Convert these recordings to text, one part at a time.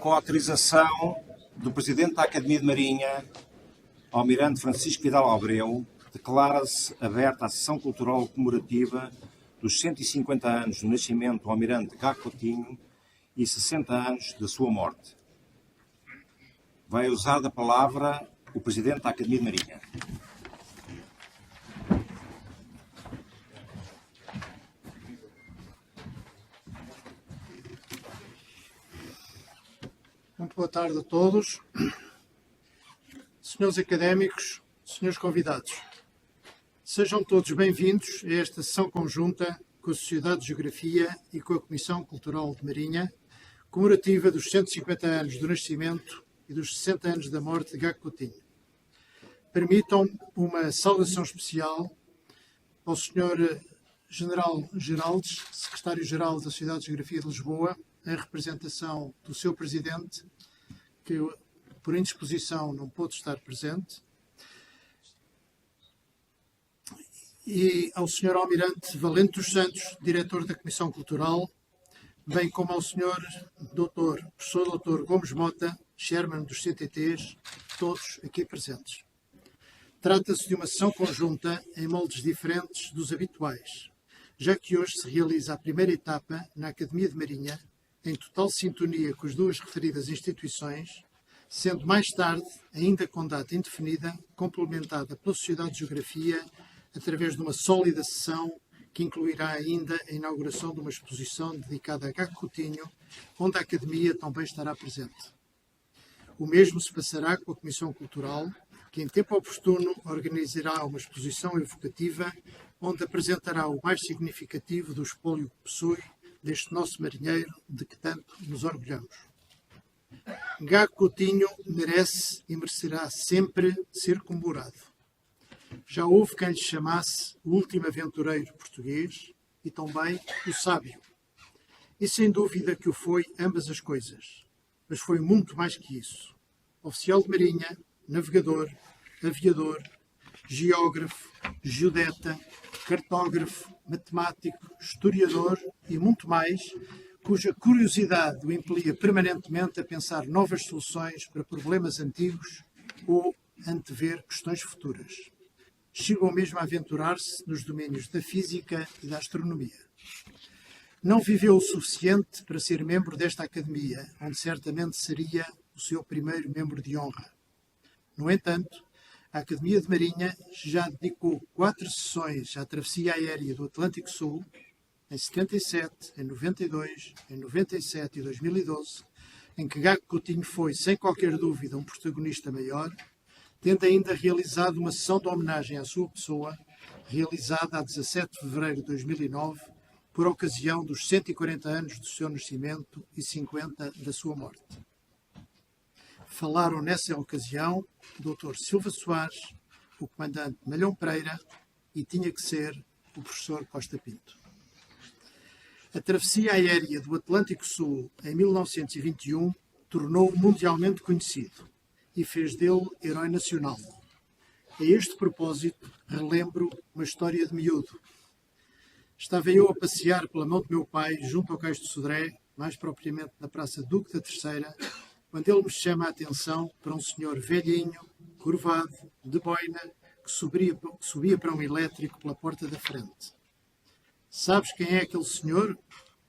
Com a autorização do Presidente da Academia de Marinha, Almirante Francisco Vidal Abreu, declara-se aberta a sessão cultural comemorativa dos 150 anos do nascimento do Almirante Gago Coutinho e 60 anos da sua morte. Vai usar da palavra o Presidente da Academia de Marinha. Muito boa tarde a todos. Senhores académicos, senhores convidados, sejam todos bem-vindos a esta sessão conjunta com a Sociedade de Geografia e com a Comissão Cultural de Marinha, comemorativa dos 150 anos do nascimento e dos 60 anos da morte de Gago Coutinho. Permitam-me uma saudação especial ao Sr. General Geraldes, Secretário-Geral da Sociedade de Geografia de Lisboa, em representação do seu Presidente, que por indisposição não pôde estar presente, e ao Sr. Almirante Valente dos Santos, Diretor da Comissão Cultural, bem como ao Sr. Professor Dr. Gomes Mota, Chairman dos CTTs, todos aqui presentes. Trata-se de uma sessão conjunta em moldes diferentes dos habituais, já que hoje se realiza a primeira etapa na Academia de Marinha, em total sintonia com as duas referidas instituições, sendo mais tarde, ainda com data indefinida, complementada pela Sociedade de Geografia através de uma sólida sessão que incluirá ainda a inauguração de uma exposição dedicada a Gago Coutinho, onde a Academia também estará presente. O mesmo se passará com a Comissão Cultural, que em tempo oportuno organizará uma exposição evocativa onde apresentará o mais significativo do espólio que possui deste nosso marinheiro de que tanto nos orgulhamos. Gago Coutinho merece e merecerá sempre ser comemorado. Já houve quem lhe chamasse o último aventureiro português e também o sábio. E sem dúvida que o foi ambas as coisas, mas foi muito mais que isso. Oficial de marinha, navegador, aviador, geógrafo, geodeta, cartógrafo, matemático, historiador e muito mais, cuja curiosidade o impelia permanentemente a pensar novas soluções para problemas antigos ou antever questões futuras. Chegou mesmo a aventurar-se nos domínios da física e da astronomia. Não viveu o suficiente para ser membro desta academia, onde certamente seria o seu primeiro membro de honra. No entanto, a Academia de Marinha já dedicou 4 sessões à travessia aérea do Atlântico Sul, em 77, em 92, em 97 e 2012, em que Gago Coutinho foi, sem qualquer dúvida, um protagonista maior, tendo ainda realizado uma sessão de homenagem à sua pessoa, realizada a 17 de fevereiro de 2009, por ocasião dos 140 anos do seu nascimento e 50 da sua morte. Falaram nessa ocasião o Dr. Silva Soares, o Comandante Malhão Pereira e tinha que ser o Professor Costa Pinto. A travessia aérea do Atlântico Sul em 1921 tornou-o mundialmente conhecido e fez dele herói nacional. A este propósito, relembro uma história de miúdo. Estava eu a passear pela mão do meu pai junto ao Cais de Sodré, mais propriamente na Praça Duque da Terceira, quando ele me chama a atenção para um senhor velhinho, curvado, de boina, que subia para um elétrico pela porta da frente. Sabes quem é aquele senhor?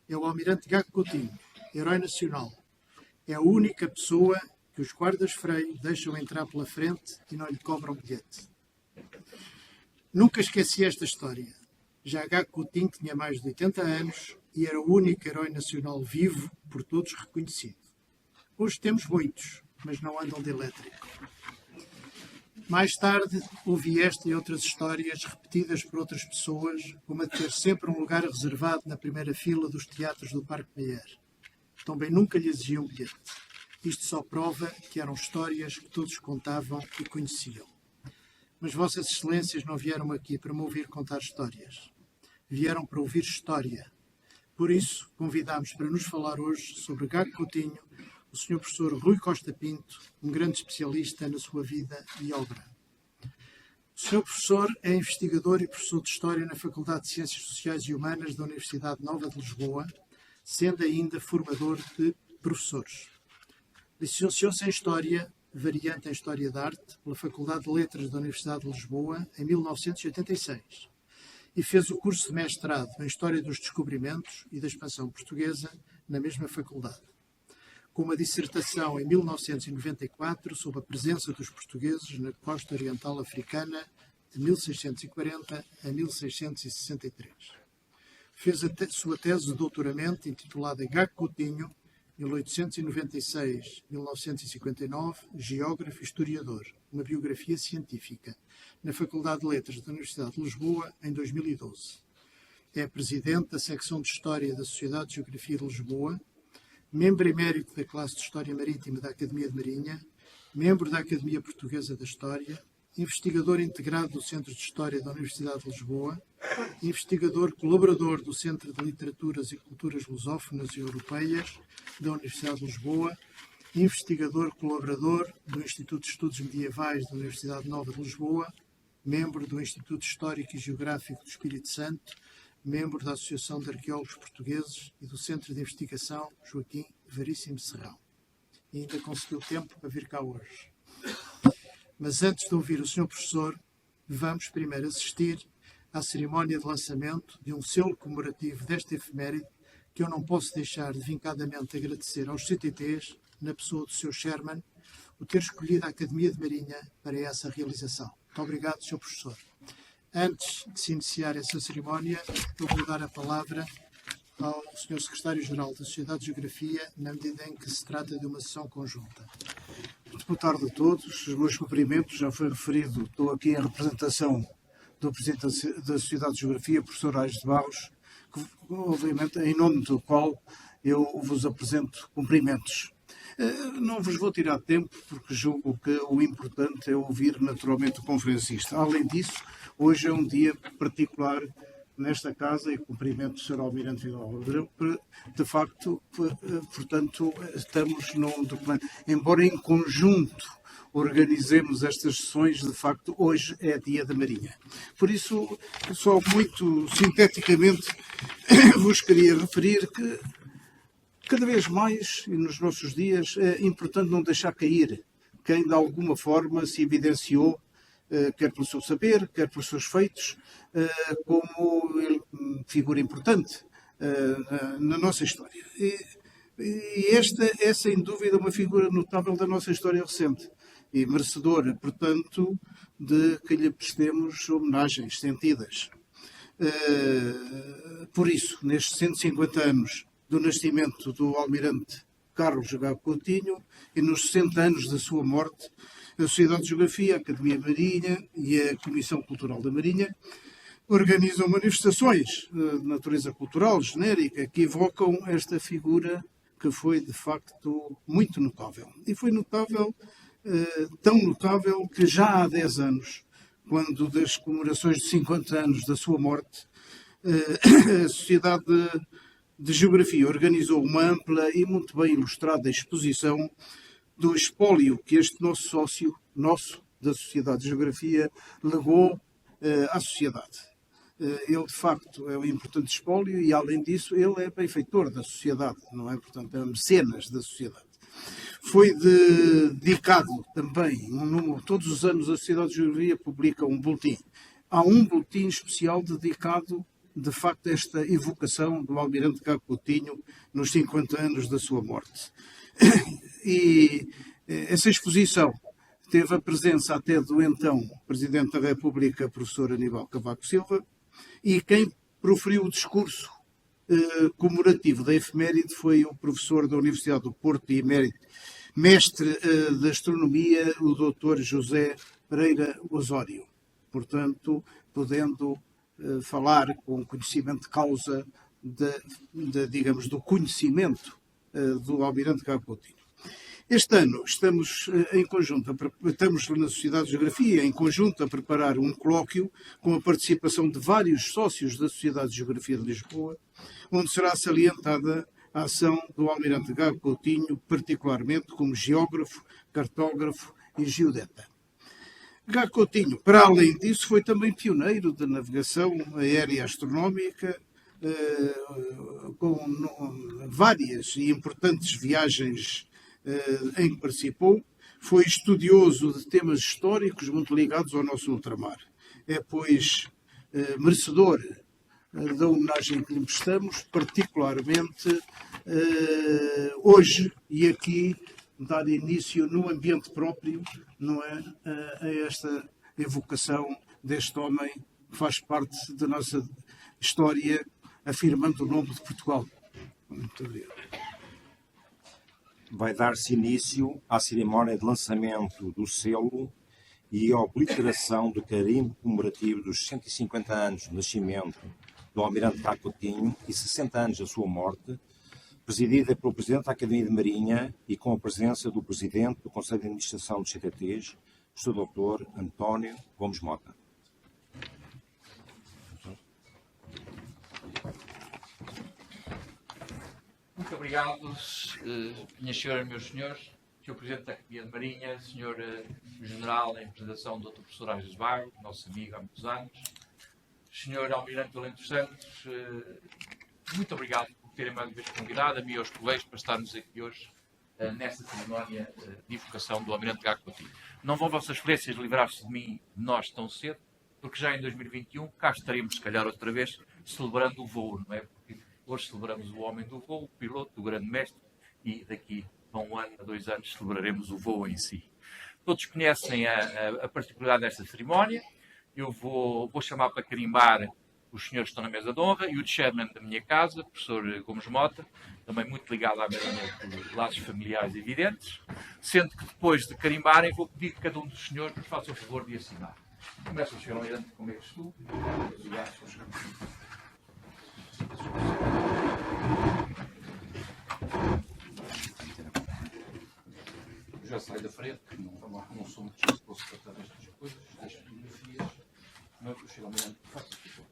É o Almirante Gago Coutinho, herói nacional. É a única pessoa que os guardas-freio deixam entrar pela frente e não lhe cobram bilhete. Nunca esqueci esta história. Já Gago Coutinho tinha mais de 80 anos e era o único herói nacional vivo por todos reconhecido. Hoje temos muitos, mas não andam de elétrico. Mais tarde, ouvi esta e outras histórias repetidas por outras pessoas, como a de ter sempre um lugar reservado na primeira fila dos teatros do Parque Meyer. Também nunca lhe exigiam bilhete. Isto só prova que eram histórias que todos contavam e conheciam. Mas Vossas Excelências não vieram aqui para me ouvir contar histórias. Vieram para ouvir história. Por isso, convidámos para nos falar hoje sobre Gago Coutinho o Sr. Professor Rui Costa Pinto, um grande especialista na sua vida e obra. O Sr. Professor é investigador e professor de História na Faculdade de Ciências Sociais e Humanas da Universidade Nova de Lisboa, sendo ainda formador de professores. Licenciou-se em História, variante em História da Arte, pela Faculdade de Letras da Universidade de Lisboa, em 1986, e fez o curso de mestrado em História dos Descobrimentos e da Expansão Portuguesa na mesma faculdade, com uma dissertação em 1994 sobre a presença dos portugueses na costa oriental africana de 1640 a 1663. Fez a sua tese de doutoramento intitulada Gago Coutinho, 1896-1959, geógrafo e historiador, uma biografia científica, na Faculdade de Letras da Universidade de Lisboa, em 2012. É presidente da secção de História da Sociedade de Geografia de Lisboa, membro emérito da classe de História Marítima da Academia de Marinha, membro da Academia Portuguesa da História, investigador integrado do Centro de História da Universidade de Lisboa, investigador colaborador do Centro de Literaturas e Culturas Lusófonas e Europeias da Universidade de Lisboa, investigador colaborador do Instituto de Estudos Medievais da Universidade Nova de Lisboa, membro do Instituto Histórico e Geográfico do Espírito Santo, membro da Associação de Arqueólogos Portugueses e do Centro de Investigação Joaquim Veríssimo Serrão. E ainda conseguiu tempo para vir cá hoje. Mas antes de ouvir o Sr. Professor, vamos primeiro assistir à cerimónia de lançamento de um selo comemorativo desta efeméride que eu não posso deixar de vincadamente agradecer aos CTTs, na pessoa do Sr. Sherman, o ter escolhido a Academia de Marinha para essa realização. Muito obrigado, Sr. Professor. Antes de se iniciar essa cerimónia, eu vou dar a palavra ao Sr. Secretário-Geral da Sociedade de Geografia, na medida em que se trata de uma sessão conjunta. Muito boa tarde a todos. Os meus cumprimentos, já foi referido, estou aqui em representação do Presidente da Sociedade de Geografia, professor Aires de Barros, que, obviamente, em nome do qual eu vos apresento cumprimentos. Não vos vou tirar tempo, porque julgo que o importante é ouvir naturalmente o conferencista. Além disso, hoje é um dia particular nesta casa e cumprimento o Sr. Almirante Vidal Abreu, de facto, portanto, estamos num documento, embora em conjunto organizemos estas sessões, de facto, hoje é dia da Marinha. Por isso, só muito sinteticamente, vos queria referir que cada vez mais, e nos nossos dias, é importante não deixar cair quem de alguma forma se evidenciou, quer pelo seu saber, quer pelos seus feitos, como figura importante na nossa história. E esta é, sem dúvida, uma figura notável da nossa história recente e merecedora, portanto, de que lhe prestemos homenagens sentidas. Por isso, nestes 150 anos do nascimento do Almirante Carlos Gago Coutinho e nos 60 anos da sua morte, a Sociedade de Geografia, a Academia Marinha e a Comissão Cultural da Marinha organizam manifestações de natureza cultural genérica que evocam esta figura que foi, de facto, muito notável. E foi notável, tão notável, que já há 10 anos, quando das comemorações de 50 anos da sua morte, a Sociedade de Geografia organizou uma ampla e muito bem ilustrada exposição do espólio que este nosso sócio, da Sociedade de Geografia, legou à sociedade. Ele, de facto, é um importante espólio e, além disso, ele é benfeitor da sociedade, não é? Portanto, é mecenas da sociedade. Foi dedicado também, todos os anos a Sociedade de Geografia publica um boletim. Há um boletim especial dedicado, de facto, a esta evocação do Almirante Gago Coutinho nos 50 anos da sua morte. E essa exposição teve a presença até do então Presidente da República, professor Aníbal Cavaco Silva, e quem proferiu o discurso comemorativo da efeméride foi o professor da Universidade do Porto e emérito, mestre de Astronomia, o Dr. José Pereira Osório. Portanto, podendo falar com conhecimento de causa, digamos, do conhecimento do Almirante Gago Coutinho. Este ano estamos na Sociedade de Geografia, em conjunto, a preparar um colóquio com a participação de vários sócios da Sociedade de Geografia de Lisboa, onde será salientada a ação do Almirante Gago Coutinho, particularmente como geógrafo, cartógrafo e geodeta. Gago Coutinho, para além disso, foi também pioneiro da navegação aérea astronómica, com várias e importantes viagens em que participou. Foi estudioso de temas históricos muito ligados ao nosso ultramar. É, pois, merecedor da homenagem que lhe prestamos, particularmente hoje e aqui, dar início no ambiente próprio, não é, a esta evocação deste homem que faz parte da nossa história, afirmando o nome de Portugal. Muito obrigado. Vai dar-se início à cerimónia de lançamento do selo e a obliteração do carimbo comemorativo dos 150 anos de nascimento do Almirante Caro Coutinho e 60 anos da sua morte, presidida pelo Presidente da Academia de Marinha e com a presença do Presidente do Conselho de Administração dos CTTs, o Sr. Dr. António Gomes Mota. Muito obrigado, minhas senhoras e meus senhores, Sr. Presidente da Academia de Marinha, Sr. General em representação do Dr. Professor Aires Barro, nosso amigo há muitos anos, Sr. Almirante Valente dos Santos, muito obrigado por terem mais uma vez convidado a mim e aos colegas para estarmos aqui hoje nesta cerimónia de invocação do Almirante Caro Coutinho. Não vão Vossas Excelências livrar-se de mim, nós, tão cedo, porque já em 2021 cá estaremos, se calhar, outra vez, celebrando o voo, não é? Porque hoje celebramos o homem do voo, o piloto, o grande mestre, e daqui a 1 ano, a 2 anos, celebraremos o voo em si. Todos conhecem a particularidade desta cerimónia. Eu vou chamar para carimbar os senhores que estão na mesa de honra e o chairman da minha casa, o professor Gomes Mota, também muito ligado à Marinha por laços familiares evidentes, sendo que depois de carimbarem vou pedir que cada um dos senhores nos faça o favor de assinar. Começa o senhor Almirante, como é que estou? Obrigado, senhor. Já saio da frente, não sou muito chato, posso tratar destas coisas, das fotografias, mas o senhor Almirante, faça o favor.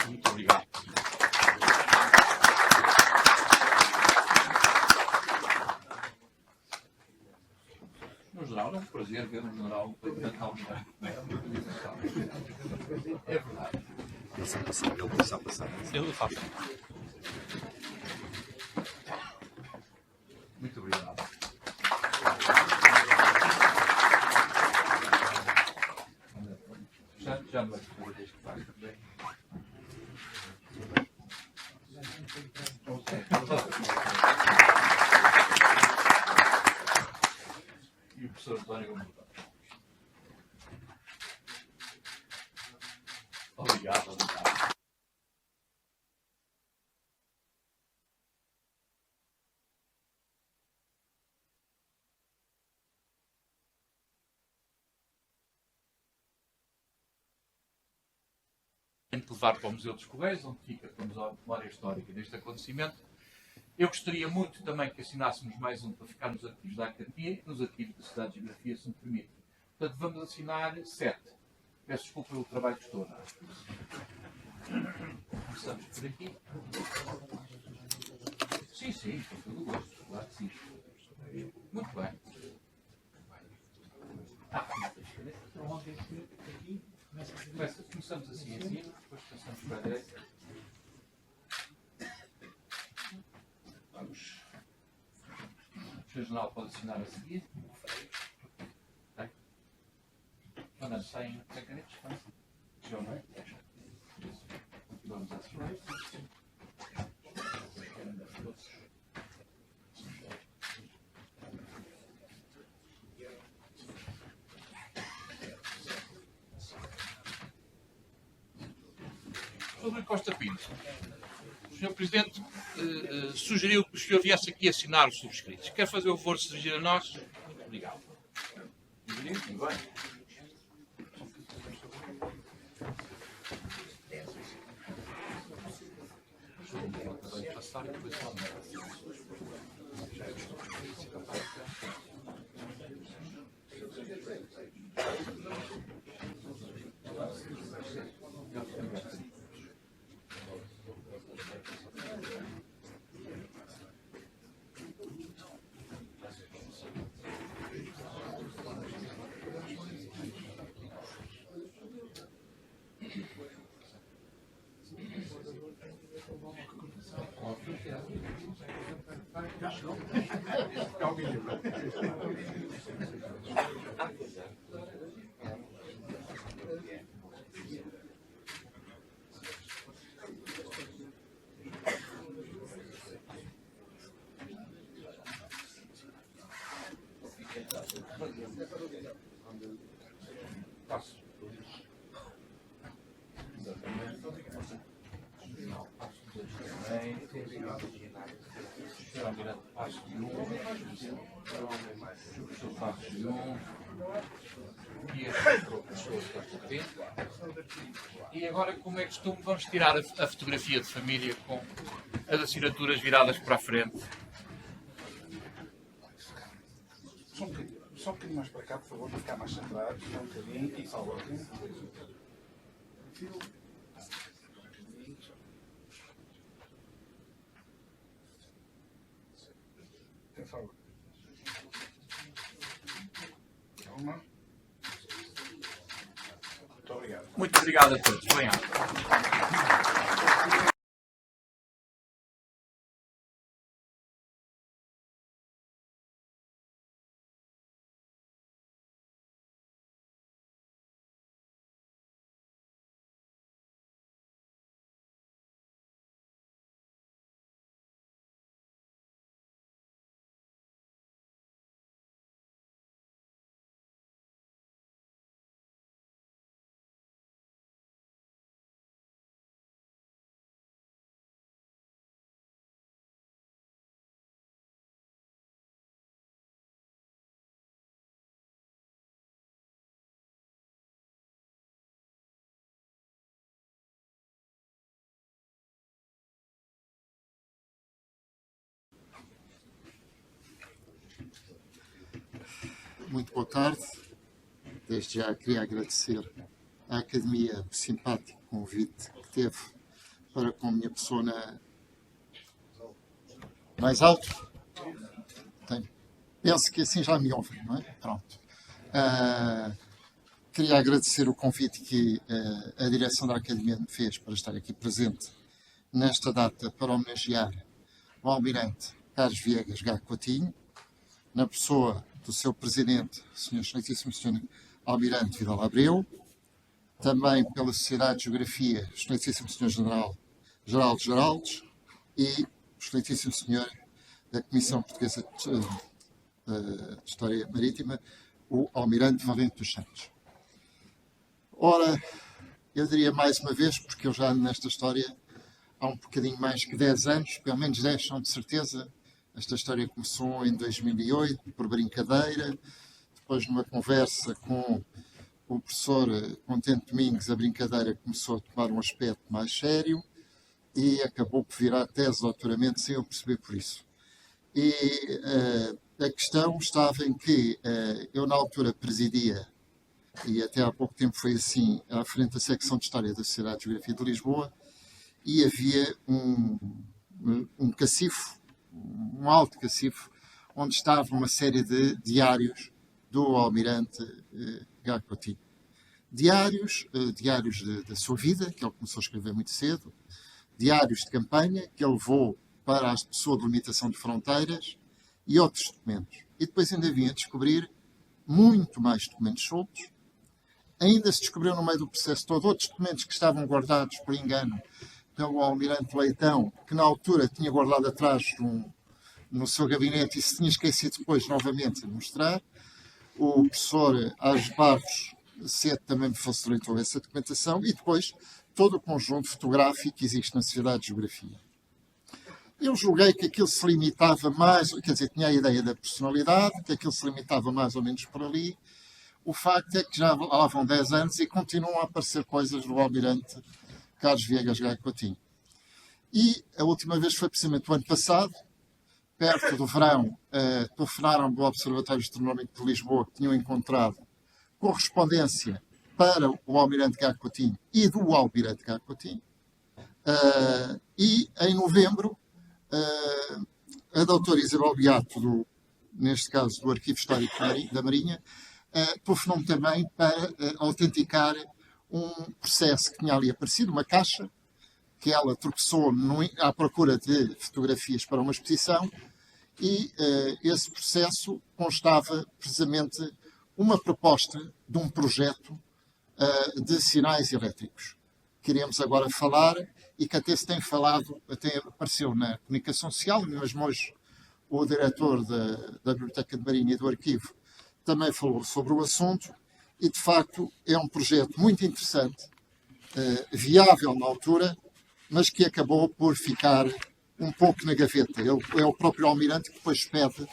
Muito obrigado. No geral, é um prazer ver um general um tanto almirante. É verdade. Ele está a passar. Ele faz. Muito obrigado. Já não é a primeira vez que faz também. E o professor António Gomes. Obrigado. Tenho que levar para o Museu dos Correios, onde fica a memória histórica deste acontecimento. Eu gostaria muito também que assinássemos mais um para ficar nos arquivos da Academia e nos arquivos da Cidade de Geografia, se me permite. Portanto, vamos assinar 7. Peço desculpa pelo trabalho que estou a dar. Começamos por aqui. Sim, com todo o gosto, claro que sim. Muito bem. Começamos assim, depois passamos para a direita. Vamos. O Sr. General pode assinar a seguir. Bem. Quando saem canetas, já não é? Vamos assinar. Sobre Costa Pinto. O Sr. Presidente sugeriu que o senhor viesse aqui assinar os subscritos. Quer fazer o favor de se dirigir a nós? Muito obrigado. Muito bem. Passar e depois E agora, como é costume, vamos tirar a fotografia de família com as assinaturas viradas para a frente. Só um bocadinho mais para cá, por favor, para ficar mais centrado. Só um bocadinho e salva aqui. Atenção. Calma. Muito obrigado. Muito obrigado a todos. Obrigado. Muito boa tarde. Desde já queria agradecer à Academia o simpático convite que teve para com a minha pessoa mais alto. Penso que assim já me ouvem, não é? Pronto. Queria agradecer o convite que a direção da Academia me fez para estar aqui presente nesta data para homenagear o Almirante Carlos Viegas Gago Coutinho, na pessoa do seu presidente, Sr. Excelentíssimo Sr. Almirante Vidal Abreu, também pela Sociedade de Geografia, Excelentíssimo Sr. General Geraldo Geraldes e o Excelentíssimo Sr. da Comissão Portuguesa de História Marítima, o Almirante Valente dos Santos. Ora, eu diria mais uma vez, porque eu já ando nesta história há um bocadinho mais que 10 anos, pelo menos 10 são de certeza. Esta história começou em 2008, por brincadeira, depois numa conversa com o professor Contente Domingos, a brincadeira começou a tomar um aspecto mais sério e acabou por virar tese de doutoramento sem eu perceber por isso. E a questão estava em que eu na altura presidia, e até há pouco tempo foi assim, à frente da secção de História da Sociedade de Geografia de Lisboa, e havia um cacifo, um alto cacifo, onde estava uma série de diários do Almirante Gago Coutinho. Diários da sua vida, que ele começou a escrever muito cedo, diários de campanha, que ele levou para a sua delimitação de fronteiras, e outros documentos. E depois ainda vinha a descobrir muito mais documentos soltos. Ainda se descobriu no meio do processo todo outros documentos que estavam guardados, por engano, pelo Almirante Leitão, que na altura tinha guardado atrás no seu gabinete e se tinha esquecido depois novamente de mostrar. O professor Ars Barros Cedo também me facilitou essa documentação e depois todo o conjunto fotográfico que existe na Sociedade de Geografia. Eu julguei que aquilo se limitava mais, quer dizer, tinha a ideia da personalidade, que aquilo se limitava mais ou menos por ali. O facto é que já lá vão 10 anos e continuam a aparecer coisas do Almirante Carlos Viegas Gago Coutinho. E a última vez foi precisamente o ano passado, perto do verão, telefonaram do Observatório Astronómico de Lisboa que tinham encontrado correspondência para o Almirante Gago Coutinho e do Almirante Gago Coutinho. E em novembro, a doutora Isabel Beato, neste caso do Arquivo Histórico da Marinha, telefonou-me também para autenticar um processo que tinha ali aparecido, uma caixa, que ela tropeçou à procura de fotografias para uma exposição e esse processo constava precisamente uma proposta de um projeto de sinais elétricos. Queremos agora falar, e que até se tem falado, até apareceu na comunicação social, mesmo hoje o diretor da Biblioteca de Marinha e do Arquivo também falou sobre o assunto, e de facto é um projeto muito interessante, viável na altura, mas que acabou por ficar um pouco na gaveta. É o próprio Almirante que depois pede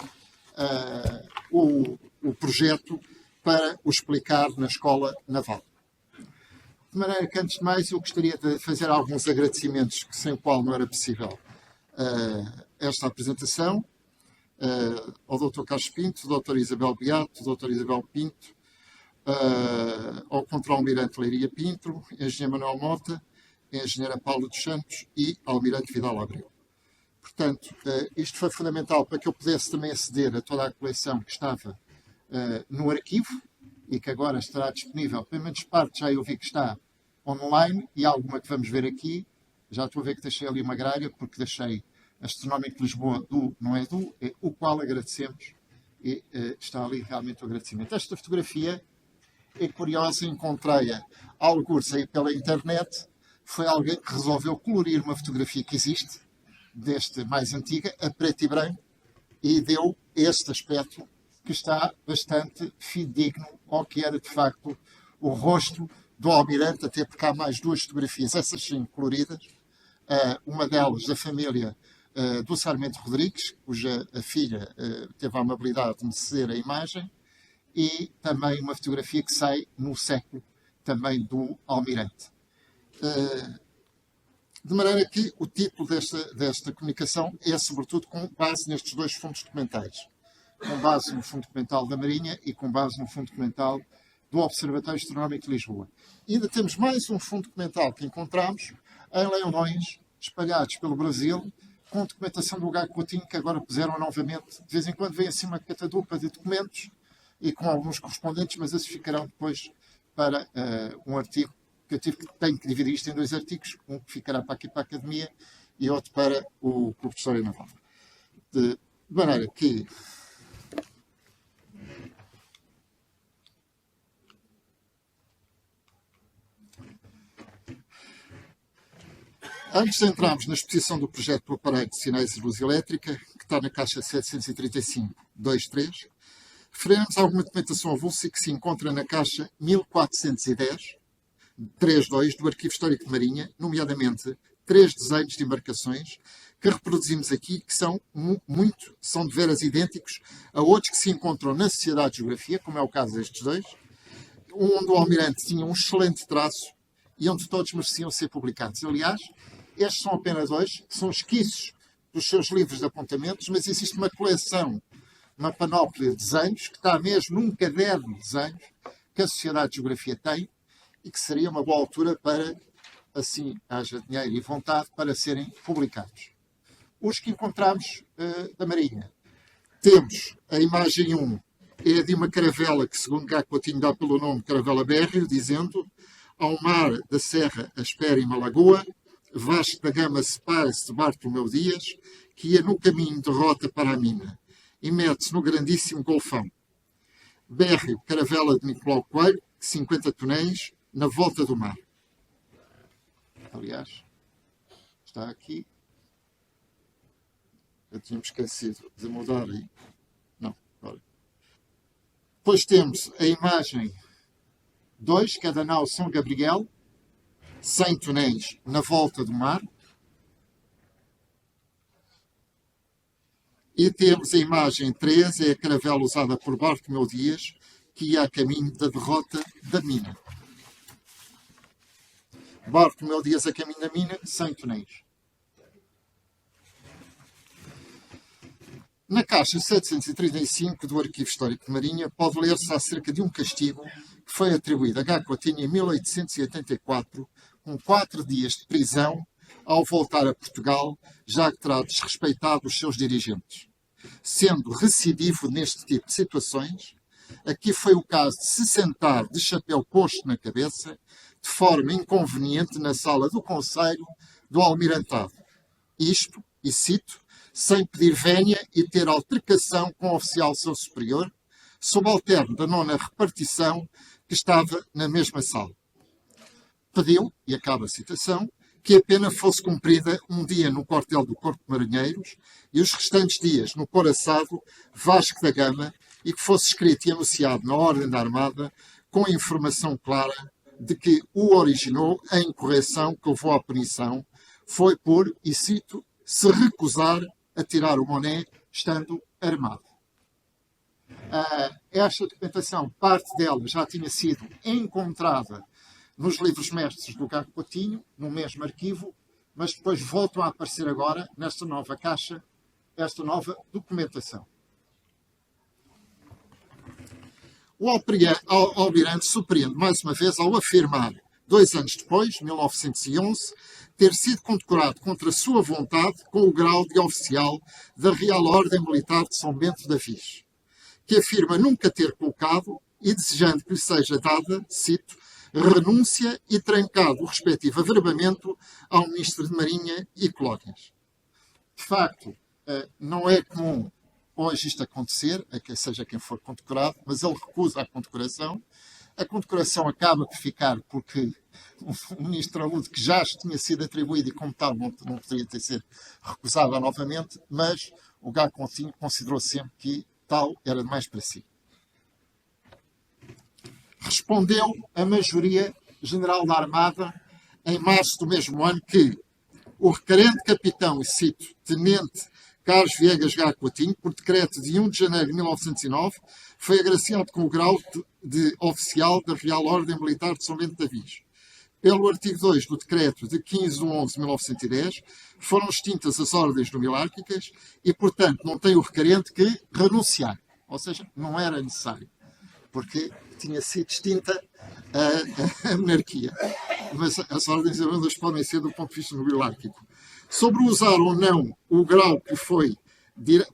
o projeto para o explicar na Escola Naval. De maneira que, antes de mais, eu gostaria de fazer alguns agradecimentos, sem o qual não era possível esta apresentação, ao Dr. Carlos Pinto, Dr. Isabel Beato, Dr. Isabel Pinto, ao Contra-Almirante Leiria Pinto, Engenheiro Manuel Mota, Engenheira Paula dos Santos e Almirante Vidal Abreu. Portanto, isto foi fundamental para que eu pudesse também aceder a toda a coleção que estava no arquivo e que agora estará disponível. Pelo menos parte já eu vi que está online e alguma que vamos ver aqui. Já estou a ver que deixei ali uma gralha, porque deixei Astronómico de Lisboa é o qual agradecemos, e está ali realmente o agradecimento. Esta fotografia é curiosa, encontrei-a alguns aí pela internet. Foi alguém que resolveu colorir uma fotografia que existe, deste mais antiga, a preto e branco, e deu este aspecto que está bastante fidedigno ao que era de facto o rosto do Almirante, até porque há mais duas fotografias, essas sim coloridas, uma delas da família do Sarmento Rodrigues, cuja a filha teve a amabilidade de me ceder a imagem, e também uma fotografia que sai no século também do Almirante. De maneira que o título desta comunicação é sobretudo com base nestes dois fundos documentais, com base no Fundo Documental da Marinha e com base no Fundo Documental do Observatório Astronómico de Lisboa. E ainda temos mais um fundo documental que encontramos em leilões espalhados pelo Brasil, com documentação do H. Coutinho, que agora puseram novamente. De vez em quando vem assim uma catadupa de documentos e com alguns correspondentes, mas esses ficarão depois para um artigo que eu tenho que dividir isto em dois artigos, um que ficará para aqui para a Academia e outro para o Clube de História Naval. De maneira que antes de entrarmos na exposição do projeto do aparelho de sinais de luz elétrica, que está na caixa 735-23, referiremos a alguma documentação avulsa que se encontra na caixa 1410-32 do Arquivo Histórico de Marinha, nomeadamente 3 desenhos de embarcações que reproduzimos aqui, que são de veras idênticos a outros que se encontram na Sociedade de Geografia, como é o caso destes dois, onde o Almirante tinha um excelente traço e onde todos mereciam ser publicados. Aliás, estes são apenas dois, que são esquiços dos seus livros de apontamentos, mas existe uma coleção, uma panóplia de desenhos, que está mesmo num caderno de desenhos que a Sociedade de Geografia tem e que seria uma boa altura para, assim haja dinheiro e vontade, para serem publicados. Os que encontramos da Marinha. Temos a imagem 1, é de uma caravela que, segundo H. Coutinho, dá pelo nome Caravela Berrio, dizendo: ao mar da Serra espera uma lagoa, Vasco da Gama separa-se de Bartolomeu Dias, que ia no caminho de rota para a mina, e mete-se no grandíssimo Golfão. Berrio, caravela de Nicolau Coelho, 50 tonéis, na volta do mar. Aliás, está aqui. Eu tinha esquecido de mudar aí. Não, olha. Depois temos a imagem 2, que é da nau São Gabriel, 100 tonéis na volta do mar. E temos a imagem 3, é a caravela usada por Bartolomeu Dias, que ia a caminho da derrota da mina. Bartolomeu Dias a caminho da mina, 100 tonéis. Na caixa 735 do Arquivo Histórico de Marinha pode ler-se acerca de um castigo que foi atribuído a H. Coutinho em 1884, com 4 dias de prisão ao voltar a Portugal, já que terá desrespeitado os seus dirigentes. Sendo recidivo neste tipo de situações, aqui foi o caso de se sentar de chapéu posto na cabeça, de forma inconveniente na sala do Conselho do Almirantado. Isto, e cito, sem pedir vénia e ter altercação com o oficial seu superior, subalterno da 9ª repartição, que estava na mesma sala. Pediu, e acaba a citação, que a pena fosse cumprida um dia no quartel do Corpo de Marinheiros e os restantes dias no coraçado Vasco da Gama, e que fosse escrito e anunciado na Ordem da Armada com a informação clara de que o originou a incorreção que levou à punição foi por, e cito, se recusar a tirar o boné estando armado. Esta documentação, parte dela já tinha sido encontrada nos livros mestres do Gago Coutinho, no mesmo arquivo, mas depois voltam a aparecer agora, nesta nova caixa, esta nova documentação. O almirante surpreende mais uma vez ao afirmar, 2 anos depois, 1911, ter sido condecorado contra a sua vontade com o grau de oficial da Real Ordem Militar de São Bento da Viz, que afirma nunca ter colocado e desejando que lhe seja dada, cito, renúncia e trancado o respectivo averbamento ao Ministro de Marinha e Colónias. De facto, não é comum hoje isto acontecer, a que seja quem for condecorado, mas ele recusa a condecoração. A condecoração acaba por ficar porque o Ministro da Saúde, que já tinha sido atribuído e como tal não poderia ter sido recusada novamente, mas o Gago Coutinho considerou sempre que tal era demais para si. Respondeu a maioria general da Armada em março do mesmo ano que o requerente capitão, e cito, tenente Carlos Viegas Gago Coutinho, por decreto de 1 de janeiro de 1909, foi agraciado com o grau de oficial da Real Ordem Militar de São Bento da Viz. Pelo artigo 2 do decreto de 15 de 11 de 1910, foram extintas as ordens nobiliárquicas e, portanto, não tem o requerente que renunciar. Ou seja, não era necessário, porque tinha sido extinta a monarquia. Mas as ordens elas podem ser do ponto de vista nobiliárquico. Sobre usar ou não o grau que foi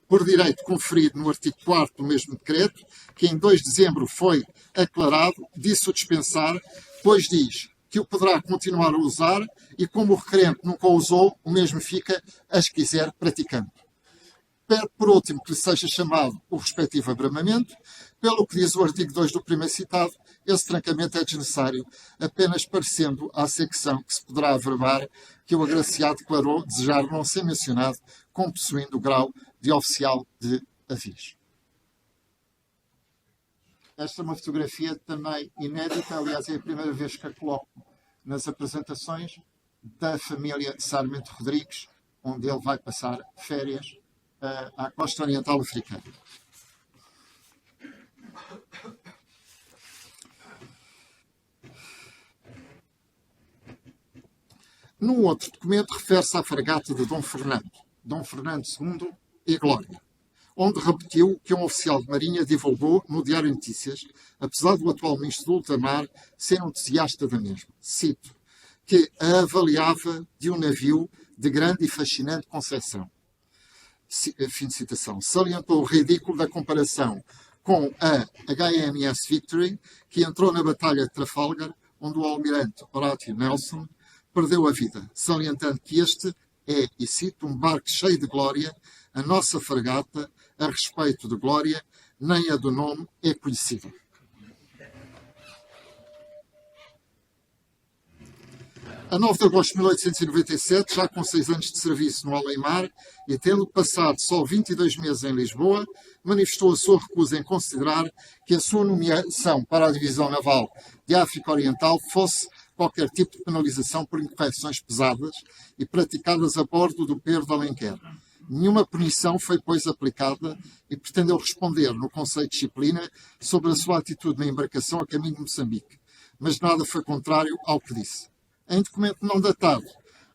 por direito conferido no artigo 4º do mesmo decreto, que em 2 de dezembro foi aclarado, disse-o dispensar, pois diz que o poderá continuar a usar e, como o requerente nunca o usou, o mesmo fica, as quiser, praticando. Pede, por último, que lhe seja chamado o respectivo abramamento. Pelo que diz o artigo 2 do primeiro citado, esse trancamento é desnecessário, apenas parecendo à secção que se poderá averbar que o agraciado declarou desejar não ser mencionado como possuindo o grau de oficial de aviso. Esta é uma fotografia também inédita, aliás é a primeira vez que a coloco nas apresentações, da família Sarmento Rodrigues, onde ele vai passar férias à costa oriental africana. Num outro documento, refere-se à fragata de Dom Fernando II e Glória, onde repetiu que um oficial de marinha divulgou no Diário de Notícias, apesar do atual ministro do Ultramar ser um entusiasta da mesma. Cito, que a avaliava de um navio de grande e fascinante concepção. Fim de citação. Salientou o ridículo da comparação com a HMS Victory, que entrou na Batalha de Trafalgar, onde o almirante Horatio Nelson perdeu a vida, salientando que este é, e cito, um barco cheio de glória, a nossa fragata, a respeito de glória, nem a do nome é conhecida. A 9 de agosto de 1897, já com 6 anos de serviço no Além-Mar e tendo passado só 22 meses em Lisboa, manifestou a sua recusa em considerar que a sua nomeação para a Divisão Naval de África Oriental fosse qualquer tipo de penalização por incorreções pesadas e praticadas a bordo do Pedro de Alenquer. Nenhuma punição foi, pois, aplicada e pretendeu responder no Conselho de Disciplina sobre a sua atitude na embarcação a caminho de Moçambique, mas nada foi contrário ao que disse. Em documento não datado,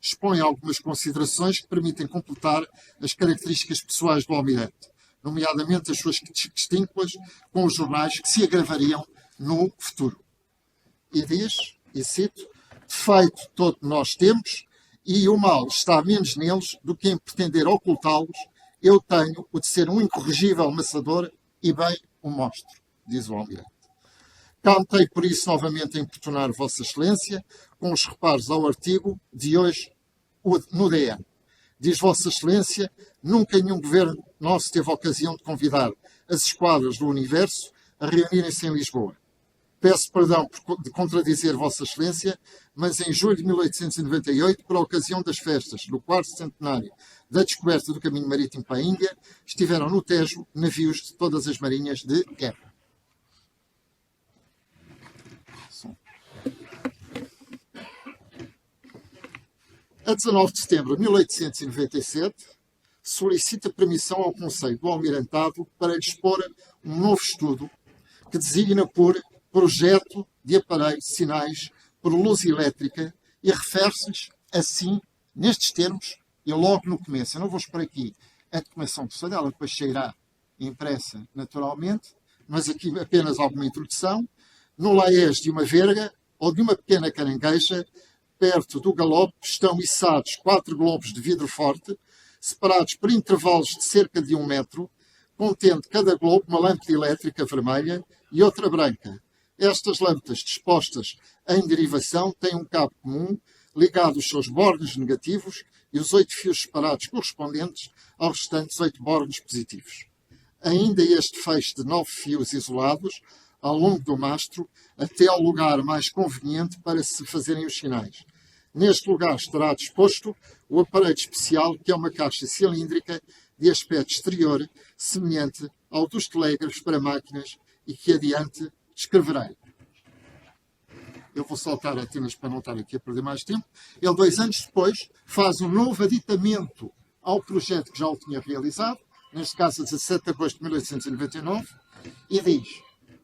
expõe algumas considerações que permitem completar as características pessoais do almirante, nomeadamente as suas distintas com os jornais que se agravariam no futuro. E diz, e cito, defeito todo nós temos, e o mal está menos neles do que em pretender ocultá-los. Eu tenho o de ser um incorrigível amassador e bem o mostro, diz o almirante. Cantei por isso novamente a importunar Vossa Excelência com os reparos ao artigo de hoje no DN. Diz Vossa Excelência, nunca nenhum governo nosso teve a ocasião de convidar as esquadras do universo a reunirem-se em Lisboa. Peço perdão de contradizer Vossa Excelência, mas em julho de 1898, por ocasião das festas do 4º centenário da descoberta do caminho marítimo para a Índia, estiveram no Tejo navios de todas as marinhas de guerra. A 19 de setembro de 1897, solicita permissão ao Conselho do Almirantado para dispor um novo estudo que designa por projeto de aparelho de sinais por luz elétrica e refere-se assim, nestes termos, e logo no começo. Eu não vou expor aqui a documentação toda, ela depois sairá impressa naturalmente, mas aqui apenas alguma introdução. No laés de uma verga ou de uma pequena carangueja, perto do galope, estão içados 4 globos de vidro forte, separados por intervalos de cerca de 1 metro, contendo cada globo uma lâmpada elétrica vermelha e outra branca. Estas lâmpadas dispostas em derivação têm um cabo comum ligado aos seus bornes negativos e os 8 fios separados correspondentes aos restantes 8 bornes positivos. Ainda este feixe de 9 fios isolados ao longo do mastro até ao lugar mais conveniente para se fazerem os sinais. Neste lugar estará disposto o aparelho especial, que é uma caixa cilíndrica de aspecto exterior semelhante ao dos telégrafos para máquinas e que adiante descreverei. Eu vou saltar apenas para não estar aqui a perder mais tempo. Ele, 2 anos depois, faz um novo aditamento ao projeto que já o tinha realizado, neste caso a 17 de agosto de 1899, e diz: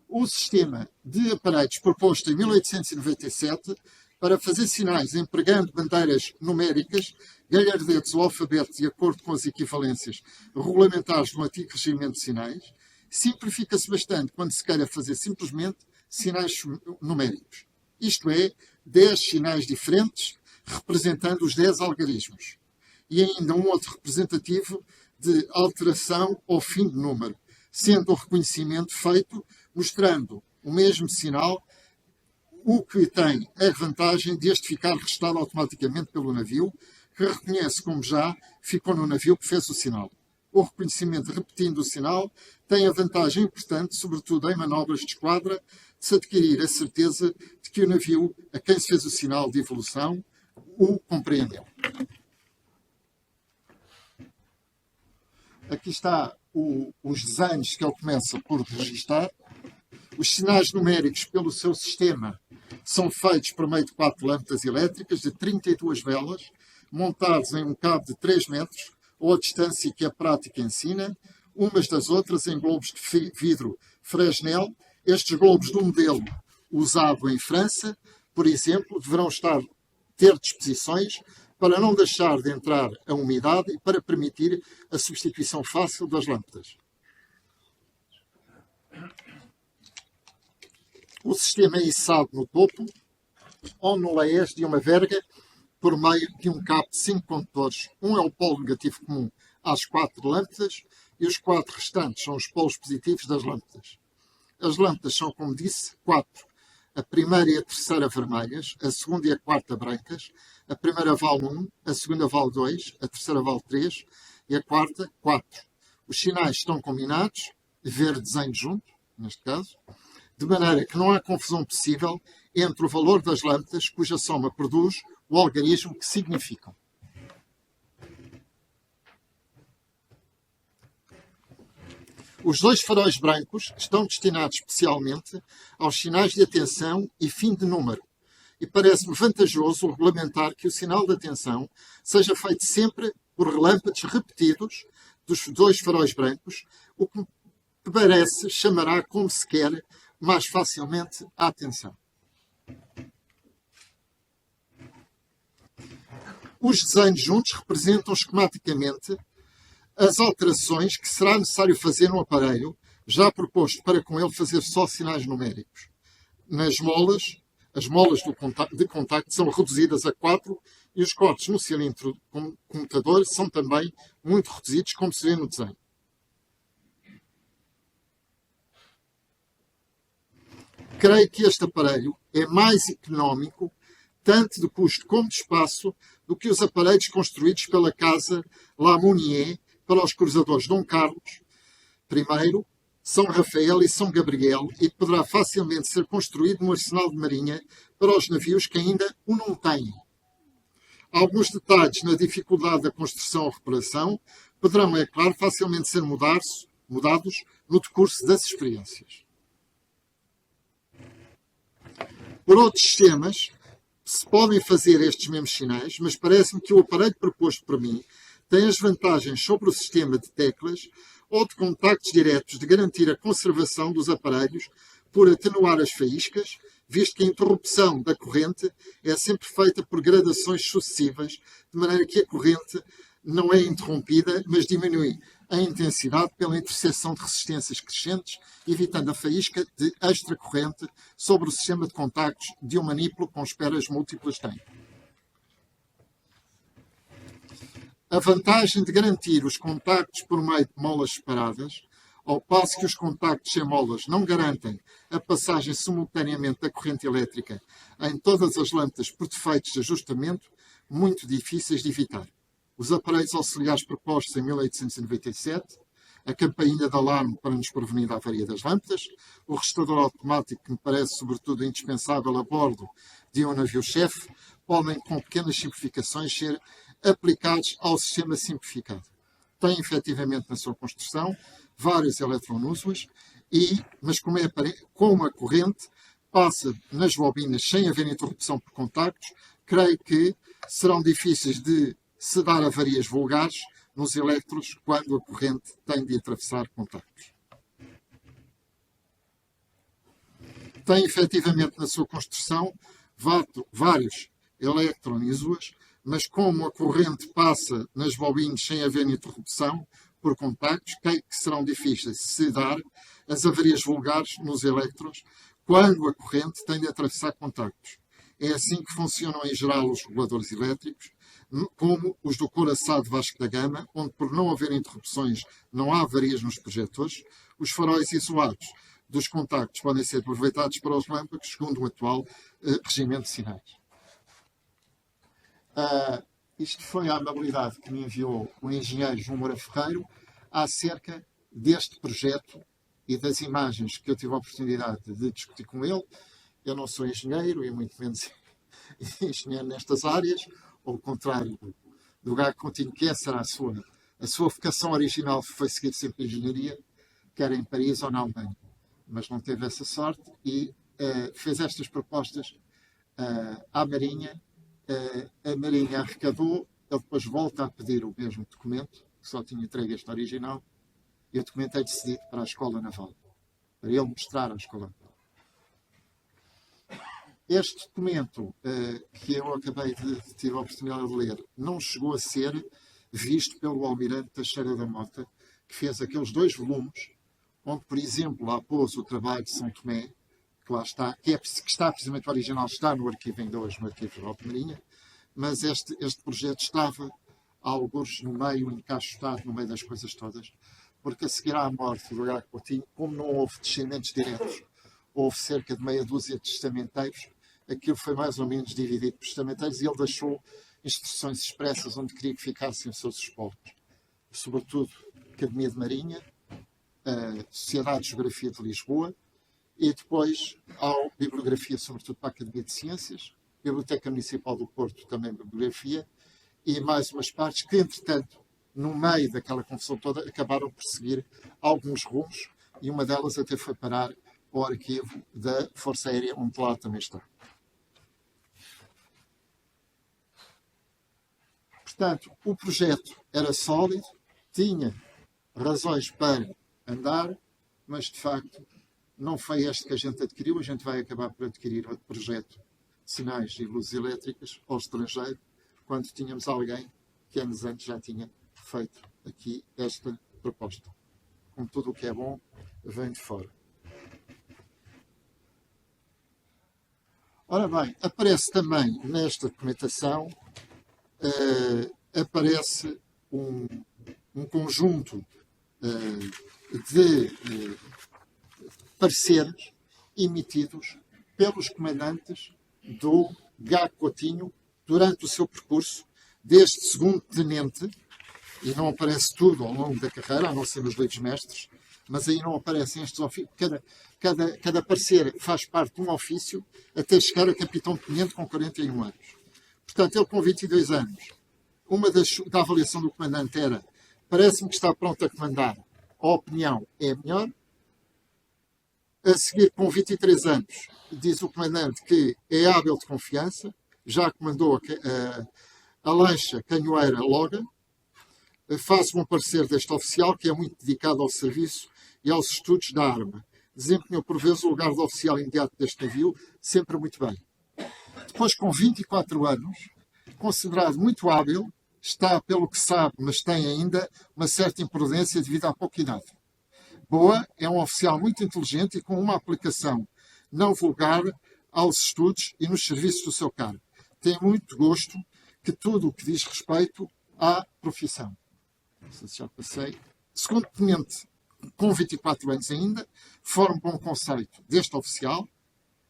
o sistema de aparelhos proposto em 1897 para fazer sinais empregando bandeiras numéricas, galhardetes ou alfabeto de acordo com as equivalências regulamentares do antigo regimento de sinais, simplifica-se bastante quando se queira fazer simplesmente sinais numéricos. Isto é, 10 sinais diferentes representando os 10 algarismos. E ainda um outro representativo de alteração ou fim de número, sendo o reconhecimento feito mostrando o mesmo sinal, o que tem a vantagem de este ficar registado automaticamente pelo navio, que reconhece como já ficou no navio que fez o sinal. O reconhecimento repetindo o sinal tem a vantagem importante, sobretudo em manobras de esquadra, de se adquirir a certeza de que o navio a quem se fez o sinal de evolução o compreendeu. Aqui está os desenhos que ele começa por registar. Os sinais numéricos, pelo seu sistema, são feitos por meio de 4 lâmpadas elétricas de 32 velas, montados em um cabo de 3 metros, ou a distância que a prática ensina, umas das outras em globos de vidro Fresnel. Estes globos do modelo usado em França, por exemplo, deverão ter disposições para não deixar de entrar a umidade e para permitir a substituição fácil das lâmpadas. O sistema é içado no topo ou no laés de uma verga por meio de um cabo de 5 condutores. Um é o polo negativo comum às 4 lâmpadas e os 4 restantes são os polos positivos das lâmpadas. As lâmpadas são, como disse, 4. A primeira e a terceira vermelhas, a segunda e a quarta brancas, a primeira vale 1, a segunda vale 2, a terceira vale 3 e a quarta 4. Os sinais estão combinados, ver desenho junto, neste caso, de maneira que não há confusão possível entre o valor das lâmpadas, cuja soma produz o algarismo que significam. Os 2 faróis brancos estão destinados especialmente aos sinais de atenção e fim de número, e parece-me vantajoso regulamentar que o sinal de atenção seja feito sempre por relâmpagos repetidos dos 2 faróis brancos, o que me parece chamará como se quer mais facilmente a atenção. Os desenhos juntos representam esquematicamente as alterações que será necessário fazer no aparelho, já proposto para com ele fazer só sinais numéricos. Nas molas, as molas de contacto são reduzidas a 4 e os cortes no cilindro comutador são também muito reduzidos, como se vê no desenho. Creio que este aparelho é mais económico, tanto de custo como de espaço, do que os aparelhos construídos pela Casa La Mounier para os cruzadores Dom Carlos I, São Rafael e São Gabriel, e que poderá facilmente ser construído no arsenal de marinha para os navios que ainda o não têm. Alguns detalhes na dificuldade da construção ou reparação poderão, é claro, facilmente ser mudados no decurso das experiências. Por outros sistemas, se podem fazer estes mesmos sinais, mas parece-me que o aparelho proposto por mim tem as vantagens sobre o sistema de teclas ou de contactos diretos de garantir a conservação dos aparelhos por atenuar as faíscas, visto que a interrupção da corrente é sempre feita por gradações sucessivas, de maneira que a corrente não é interrompida, mas diminui a intensidade pela interseção de resistências crescentes, evitando a faísca de extracorrente sobre o sistema de contactos de um manipulo com esperas múltiplas tem. A vantagem de garantir os contactos por meio de molas separadas, ao passo que os contactos sem molas não garantem a passagem simultaneamente da corrente elétrica em todas as lâmpadas por defeitos de ajustamento, muito difíceis de evitar. Os aparelhos auxiliares propostos em 1897, a campainha de alarme para nos prevenir da avaria das lâmpadas, o restaurador automático, que me parece sobretudo indispensável a bordo de um navio-chefe, podem, com pequenas simplificações, ser aplicados ao sistema simplificado. Tem, efetivamente, na sua construção, vários eletronusos, mas como a corrente passa nas bobinas sem haver interrupção por contactos, creio que serão difíceis de se dar avarias vulgares nos elétrons quando a corrente tem de atravessar contactos. Tem, efetivamente, na sua construção, vários eletronusos, mas como a corrente passa nas bobinas sem haver interrupção por contactos, creio que serão difíceis de se dar as avarias vulgares nos elétrons quando a corrente tem de atravessar contactos. É assim que funcionam em geral os reguladores elétricos, como os do couraçado Vasco da Gama, onde por não haver interrupções não há avarias nos projetores. Os faróis isolados dos contactos podem ser aproveitados para os lâmpadas, segundo o atual regimento de sinais. Isto foi a amabilidade que me enviou o engenheiro João Moura Ferreiro acerca deste projeto e das imagens que eu tive a oportunidade de discutir com ele. Eu não sou engenheiro e muito menos engenheiro nestas áreas, ao contrário do Gago Coutinho, que essa era a sua vocação original, foi seguir sempre engenharia, quer em Paris ou na Alemanha, mas não teve essa sorte e fez estas propostas à Marinha. A Marinha arrecadou, ele depois volta a pedir o mesmo documento, que só tinha entregue este original, e o documento é decidido para a Escola Naval, para ele mostrar à Escola Naval. Este documento que eu acabei de ter a oportunidade de ler não chegou a ser visto pelo Almirante Teixeira da Mota, que fez aqueles 2 volumes, onde, por exemplo, lá pôs o trabalho de São Tomé, que lá está, que está precisamente original, está no arquivo ainda hoje, no Arquivo Geral de Marinha, mas este projeto estava alguns no meio, encaixotado no meio das coisas todas, porque a seguir à morte do Gago Coutinho, como não houve descendentes diretos, houve cerca de meia dúzia de testamenteiros, aquilo foi mais ou menos dividido por testamenteiros e ele deixou instruções expressas onde queria que ficassem os seus espólios. Sobretudo, Academia de Marinha, a Sociedade de Geografia de Lisboa, e depois há bibliografia, sobretudo para a Academia de Ciências, Biblioteca Municipal do Porto, também bibliografia, e mais umas partes que, entretanto, no meio daquela confusão toda, acabaram por seguir alguns rumos, e uma delas até foi parar ao arquivo da Força Aérea, onde lá também está. Portanto, o projeto era sólido, tinha razões para andar, mas, de facto, não foi este que a gente adquiriu. A gente vai acabar por adquirir outro projeto de sinais e luzes elétricas ao estrangeiro, quando tínhamos alguém que anos antes já tinha feito aqui esta proposta. Como tudo o que é bom, vem de fora. Ora bem, aparece também nesta documentação aparece um conjunto de pareceres emitidos pelos comandantes do Gago Coutinho durante o seu percurso, desde segundo tenente, e não aparece tudo ao longo da carreira, a não ser nos livros mestres, mas aí não aparecem estes ofícios. Cada parecer faz parte de um ofício até chegar a capitão-tenente com 41 anos. Portanto, ele com 22 anos, uma da avaliação do comandante era: parece-me que está pronto a comandar, a opinião é melhor. A seguir, com 23 anos, diz o comandante que é hábil de confiança, já comandou a lancha canhoeira Logan, faz-me um parecer deste oficial que é muito dedicado ao serviço e aos estudos da arma. Desempenhou por vezes o lugar de oficial imediato deste navio, sempre muito bem. Depois, com 24 anos, considerado muito hábil, está pelo que sabe, mas tem ainda uma certa imprudência devido à pouca idade. Boa, é um oficial muito inteligente e com uma aplicação não vulgar aos estudos e nos serviços do seu cargo. Tem muito gosto que tudo o que diz respeito à profissão. Não sei se já passei. Segundo tenente, com 24 anos ainda, forma um bom conceito deste oficial.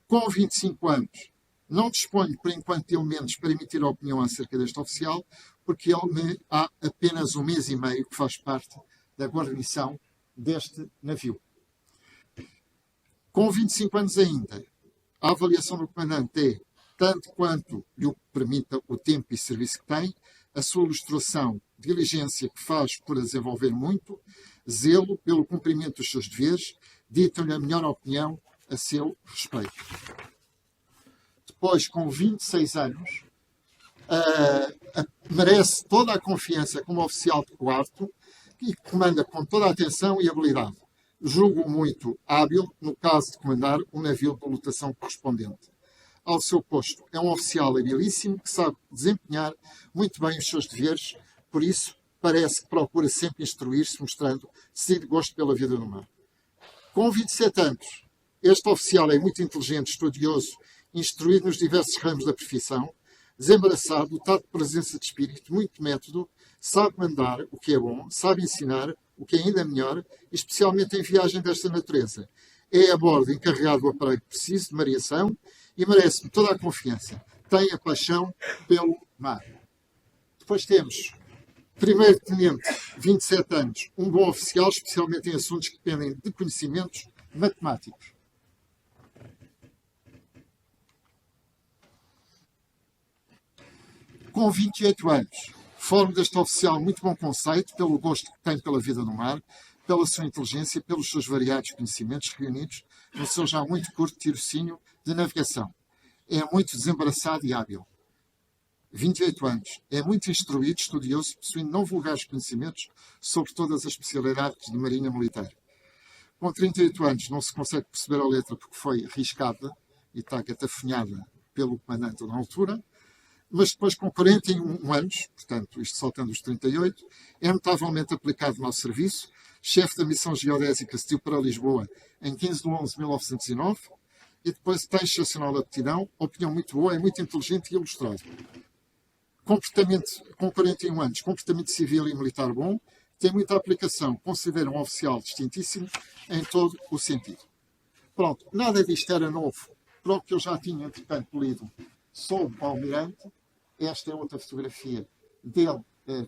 Com 25 anos, não disponho, por enquanto, de elementos para emitir opinião acerca deste oficial, porque ele me há apenas um mês e meio que faz parte da guarnição deste navio. Com 25 anos ainda, a avaliação do comandante é, tanto quanto lhe permita o tempo e serviço que tem, a sua ilustração, diligência que faz por desenvolver muito, zelo pelo cumprimento dos seus deveres, dita-lhe a melhor opinião a seu respeito. Depois, com 26 anos, merece toda a confiança como oficial de quarto e comanda com toda a atenção e habilidade. Julgo muito hábil no caso de comandar um navio de lotação correspondente ao seu posto. É um oficial habilíssimo que sabe desempenhar muito bem os seus deveres, por isso parece que procura sempre instruir-se, mostrando decidido gosto pela vida do mar. Com 27 anos, este oficial é muito inteligente, estudioso, instruído nos diversos ramos da profissão, desembaraçado, dotado de presença de espírito, muito método, sabe mandar o que é bom, sabe ensinar o que é ainda melhor, especialmente em viagem desta natureza. É a bordo encarregado do aparelho preciso de mareação e merece-me toda a confiança. Tem a paixão pelo mar. Depois temos primeiro tenente, 27 anos, um bom oficial, especialmente em assuntos que dependem de conhecimentos matemáticos. Com 28 anos, formo deste oficial muito bom conceito, pelo gosto que tem pela vida no mar, pela sua inteligência e pelos seus variados conhecimentos reunidos no seu já muito curto tirocínio de navegação. É muito desembaraçado e hábil. 28 anos. É muito instruído, estudioso, possuindo não vulgares conhecimentos sobre todas as especialidades de marinha militar. Com 38 anos não se consegue perceber a letra porque foi riscada e está catafunhada pelo comandante na altura, mas depois com 41 anos, portanto, isto saltando os 38, é notavelmente aplicado no nosso serviço, chefe da missão geodésica Setio para Lisboa em 15 de 11 de 1909, e depois tem excepcional aptidão, opinião muito boa, é muito inteligente e ilustrado. Comportamento, com 41 anos, comportamento civil e militar bom, tem muita aplicação, considera um oficial distintíssimo em todo o sentido. Pronto, nada disto era novo, para o que eu já tinha, entretanto, lido sobre o Almirante. Esta é outra fotografia dele,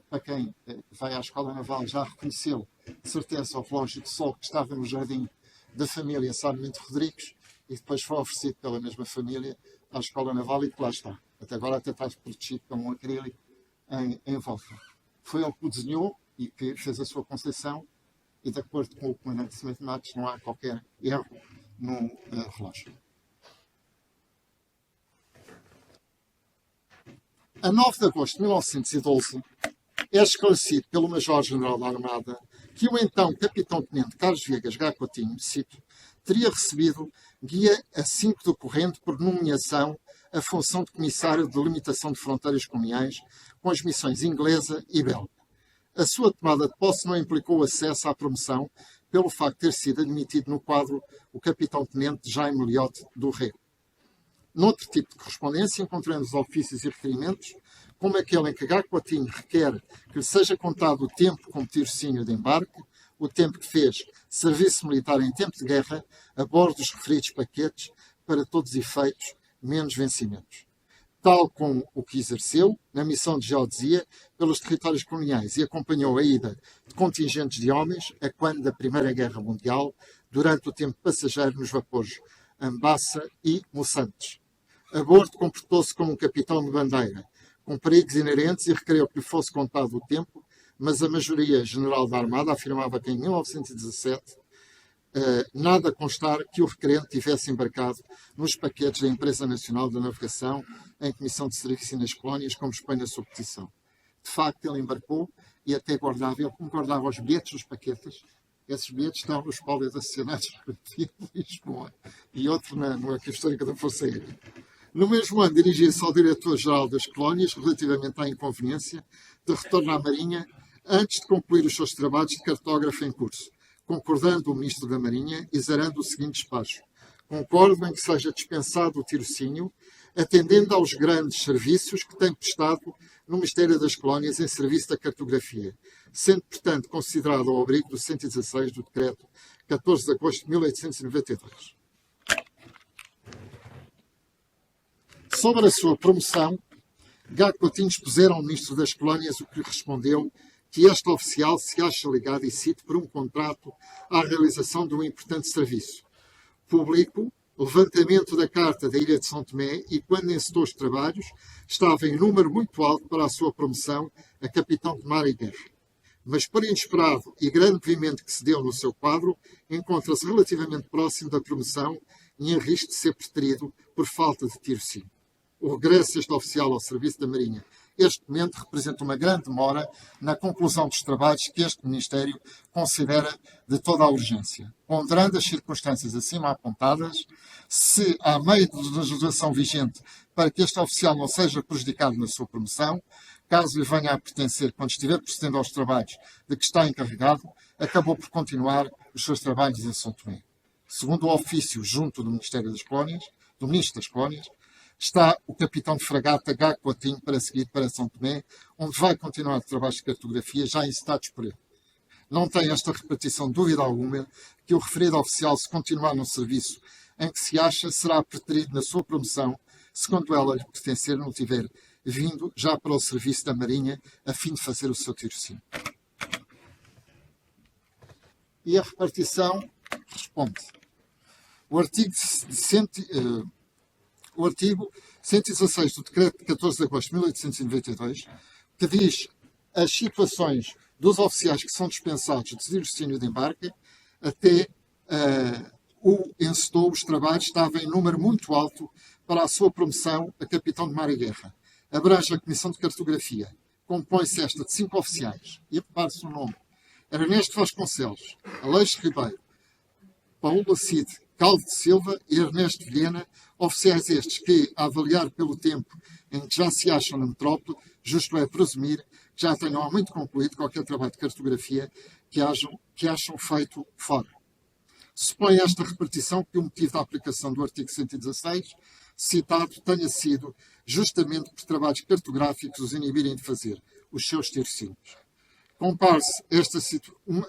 para quem vai à Escola Naval já reconheceu, de certeza, o relógio de sol que estava no jardim da família Sarmento Rodrigues e depois foi oferecido pela mesma família à Escola Naval e que lá está. Até agora até está protegido com um acrílico em volta. Foi ele que o desenhou e que fez a sua conceição e, de acordo com o comandante Cimento Matos, não há qualquer erro no relógio. A 9 de agosto de 1912, é esclarecido pelo Major-General da Armada que o então Capitão-Tenente Carlos Viegas Gá Coutinho, cito, teria recebido guia a 5 do corrente por nomeação a função de Comissário de Delimitação de Fronteiras Coloniais com as missões inglesa e belga. A sua tomada de posse não implicou acesso à promoção pelo facto de ter sido admitido no quadro o Capitão-Tenente Jaime Liotte do Rego. Noutro tipo de correspondência, encontramos ofícios e requerimentos, como aquele em que Gá Coutinho requer que lhe seja contado o tempo como tirocínio de embarque, o tempo que fez serviço militar em tempo de guerra, a bordo dos referidos paquetes, para todos os efeitos, menos vencimentos. tal como o que exerceu na missão de geodesia pelos territórios coloniais e acompanhou a ida de contingentes de homens a quando da Primeira Guerra Mundial, durante o tempo passageiro nos vapores Ambassa e Moçantes. A bordo comportou-se como um capitão de bandeira, com perigos inerentes e requereu que lhe fosse contado o tempo, mas a maioria general da Armada afirmava que em 1917 nada constar que o requerente tivesse embarcado nos paquetes da Empresa Nacional da Navegação em comissão de serviço nas colónias, como expõe na sua petição. De facto, ele embarcou e até guardava, ele como guardava os bilhetes dos paquetes, esses bilhetes estão nos pólios associados de Lisboa e outro no Arquivo Histórico da Força Aérea. No mesmo ano, dirigia-se ao Diretor-Geral das Colónias relativamente à inconveniência de retorno à Marinha antes de concluir os seus trabalhos de cartógrafo em curso, concordando o Ministro da Marinha e zerando o seguinte despacho: concordo em que seja dispensado o tirocínio, atendendo aos grandes serviços que tem prestado no Ministério das Colónias em serviço da cartografia, sendo, portanto, considerado ao abrigo do 116 do Decreto 14 de agosto de 1892. Sobre a sua promoção, Gago Coutinho expuseram ao Ministro das Colónias o que lhe respondeu que este oficial se acha ligado, e cito, por um contrato à realização de um importante serviço. Publico levantamento da Carta da Ilha de São Tomé e, quando encetou os trabalhos, estava em número muito alto para a sua promoção a capitão de mar e guerra. Mas, por inesperado e grande movimento que se deu no seu quadro, encontra-se relativamente próximo da promoção e em risco de ser preterido por falta de tirocínio. O regresso deste oficial ao serviço da Marinha, este momento, representa uma grande demora na conclusão dos trabalhos que este Ministério considera de toda a urgência. Ponderando as circunstâncias acima apontadas, se há meio de legislação vigente para que este oficial não seja prejudicado na sua promoção, caso lhe venha a pertencer, quando estiver procedendo aos trabalhos de que está encarregado, acabou por continuar os seus trabalhos em São Tomé. Segundo o ofício junto do Ministério das Colónias, do Ministro das Colónias, está o capitão de fragata Gago Coutinho para seguir para São Tomé, onde vai continuar o trabalho de cartografia já incitados por ele. Não tem esta repartição dúvida alguma que o referido oficial, se continuar no serviço em que se acha, será preterido na sua promoção, se quando ela lhe pertencer não tiver vindo já para o serviço da Marinha, a fim de fazer o seu tirocínio. E a repartição responde. O artigo 116 do Decreto de 14 de agosto de 1892, que diz as situações dos oficiais que são dispensados de tirocínio de embarque, até o encetou os trabalhos, estava em número muito alto para a sua promoção a capitão de mar e guerra. Abrange a Comissão de Cartografia. Compõe-se esta de 5 oficiais. E repare-se o nome: Ernesto Vasconcelos, Aleixo Ribeiro, Paulo Cid, Caldo de Silva e Ernesto Vilhena, oficiais estes que, a avaliar pelo tempo em que já se acham na metrópole, justo é presumir que já tenham há muito concluído qualquer trabalho de cartografia que acham feito fora. Supõe esta repartição que o motivo da aplicação do artigo 116, citado, tenha sido justamente por trabalhos cartográficos os inibirem de fazer os seus tirocínios. Compare-se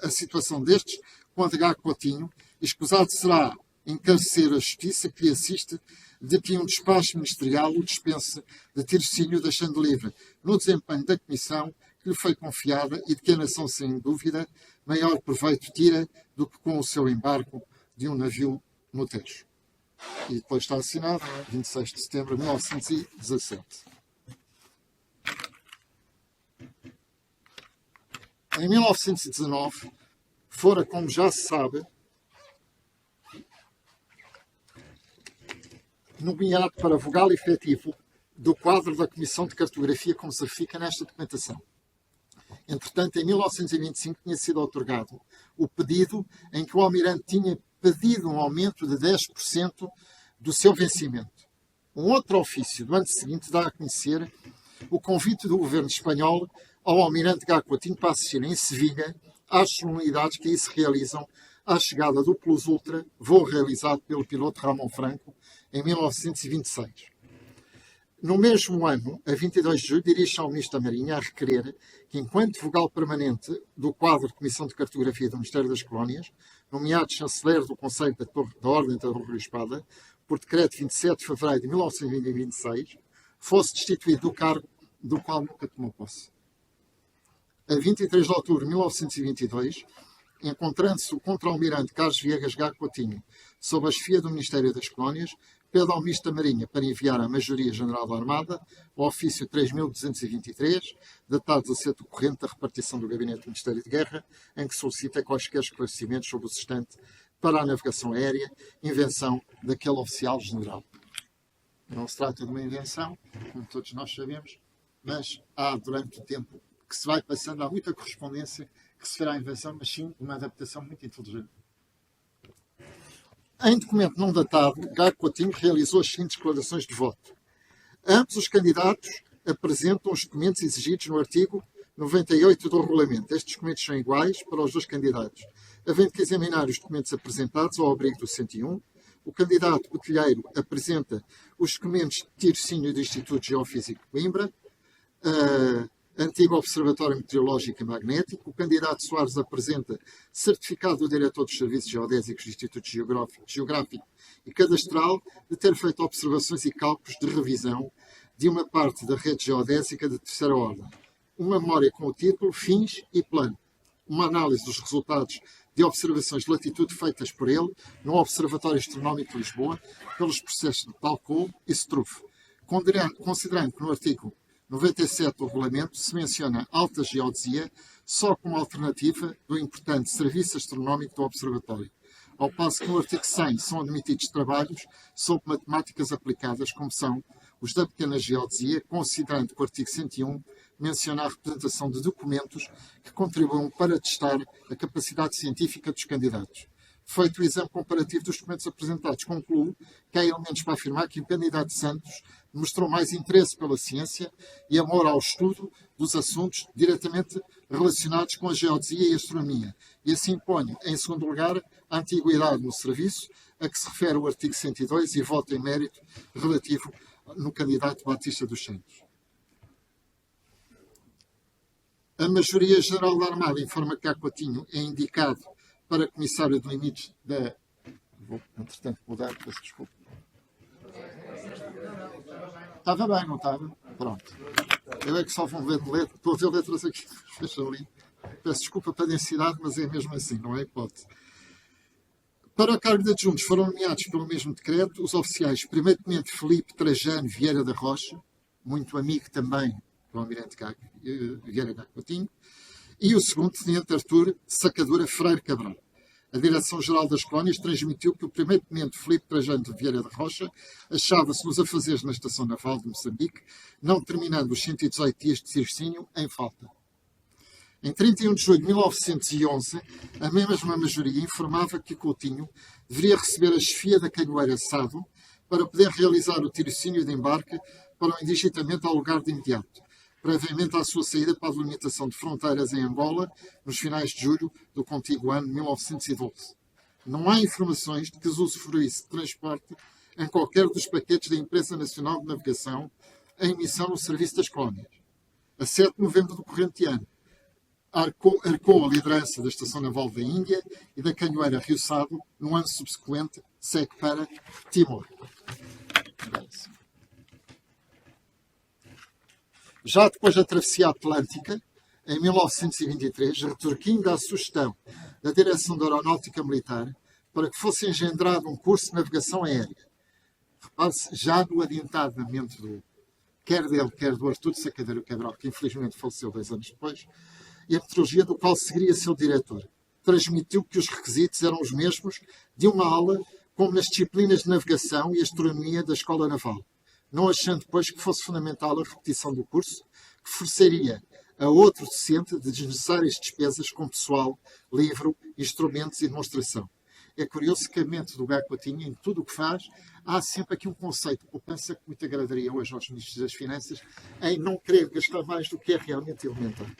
a situação destes com a de Gago Coutinho, escusado será encarecer a justiça que lhe assiste de que um despacho ministerial o dispense de tirocínio, deixando livre no desempenho da comissão que lhe foi confiada e de que a nação, sem dúvida, maior proveito tira do que com o seu embarco de um navio no Tejo. E depois está assinado, 26 de setembro de 1917. Em 1919, fora, como já se sabe, nomeado para vogal efetivo do quadro da Comissão de Cartografia, como se verifica nesta documentação. Entretanto, em 1925 tinha sido outorgado o pedido em que o Almirante tinha pedido um aumento de 10% do seu vencimento. Um outro ofício do ano seguinte dá a conhecer o convite do governo espanhol ao Almirante Gago Coutinho para assistir em Sevilha às solenidades que aí se realizam à chegada do Plus Ultra, voo realizado pelo piloto Ramon Franco, em 1926. No mesmo ano, a 22 de julho, dirige-se ao Ministro da Marinha a requerer que, enquanto vogal permanente do quadro de Comissão de Cartografia do Ministério das Colónias, nomeado chanceler do Conselho da Ordem da Torre da Espada, por decreto de 27 de fevereiro de 1926, fosse destituído do cargo do qual nunca tomou posse. A 23 de outubro de 1922, encontrando-se o contra-almirante Carlos Viegas Gago Coutinho sob a chefia do Ministério das Colónias, pede ao Ministro da Marinha para enviar à Majoria-General da Armada o ofício 3223, datado 17 do corrente da repartição do Gabinete do Ministério de Guerra, em que solicita quaisquer esclarecimentos sobre o sustante para a navegação aérea, invenção daquele oficial-general. Não se trata de uma invenção, como todos nós sabemos, mas há, durante o tempo que se vai passando, há muita correspondência que se fará a invenção, mas sim uma adaptação muito inteligente. Em documento não datado, Gago Coutinho realizou as seguintes declarações de voto. Ambos os candidatos apresentam os documentos exigidos no artigo 98 do regulamento. Estes documentos são iguais para os dois candidatos, havendo que examinar os documentos apresentados ao abrigo do 101. O candidato botelheiro apresenta os documentos de tirocínio do Instituto Geofísico de Coimbra, antigo Observatório Meteorológico e Magnético. O candidato Soares apresenta certificado do diretor dos Serviços Geodésicos do Instituto Geográfico e Cadastral de ter feito observações e cálculos de revisão de uma parte da rede geodésica de terceira ordem. Uma memória com o título Fins e Plano. Uma análise dos resultados de observações de latitude feitas por ele no Observatório Astronómico de Lisboa pelos processos de Talcou e Struve. Considerando que no artigo 97 do regulamento se menciona alta geodesia só como alternativa do importante serviço astronómico do Observatório, ao passo que no artigo 100 são admitidos trabalhos sobre matemáticas aplicadas, como são os da pequena geodesia, considerando que o artigo 101 menciona a representação de documentos que contribuam para testar a capacidade científica dos candidatos. Feito o exame comparativo dos documentos apresentados, concluo que há elementos para afirmar que o candidato Santos mostrou mais interesse pela ciência e amor ao estudo dos assuntos diretamente relacionados com a geodesia e a astronomia, e assim põe, em segundo lugar, a antiguidade no serviço, a que se refere o artigo 102 e voto em mérito relativo no candidato Batista dos Santos. A Majoria-Geral da Armada informa que Gago Coutinho é indicado para comissário de limites da... Vou, entretanto, mudar, peço desculpa. Estava bem, não estava? Pronto. Eu é que só vou ver de letra. Estou a ver letras aqui. Fecha ali. Peço desculpa para a densidade, mas é mesmo assim, não é hipótese. Para o cargo de adjuntos foram nomeados pelo mesmo decreto os oficiais, primeiramente Filipe Trajano Vieira da Rocha, muito amigo também do almirante Vieira Gago Coutinho, e o segundo tenente Artur Sacadura Freire Cabral. A Direção-Geral das Colónias transmitiu que o primeiro-tenente Filipe Trajano de Vieira da Rocha achava-se nos afazeres na Estação Naval de Moçambique, não terminando os 118 dias de tirocínio em falta. Em 31 de julho de 1911, a mesma majoria informava que Coutinho deveria receber a chefia da Canhoeira Sado para poder realizar o tirocínio de embarque para o indigitamento ao lugar de imediato, previamente à sua saída para a delimitação de fronteiras em Angola, nos finais de julho do contíguo ano de 1912. Não há informações de que usufruísse de transporte em qualquer dos paquetes da Empresa Nacional de Navegação em emissão no Serviço das Colónias. A 7 de novembro do corrente ano, arcou a liderança da Estação Naval da Índia e da Canhoeira Rio Sado. No ano subsequente, segue para Timor. Já depois da travessia atlântica, em 1923, retorquindo à sugestão da Direção da Aeronáutica Militar para que fosse engendrado um curso de navegação aérea. Repare-se, já no adiantadamente quer dele, quer do Artur Sacadura Cabral, que infelizmente faleceu 2 anos depois, e a metodologia do qual seguiria seu diretor. Transmitiu que os requisitos eram os mesmos de uma aula como nas disciplinas de navegação e astronomia da Escola Naval, não achando depois que fosse fundamental a repetição do curso, que forçaria a outro docente de desnecessárias despesas com pessoal, livro, instrumentos e demonstração. É curioso que a mente do Gago Coutinho, em tudo o que faz, há sempre aqui um conceito de poupança que muito agradaria hoje aos ministros das Finanças, em não querer gastar mais do que é realmente elementar.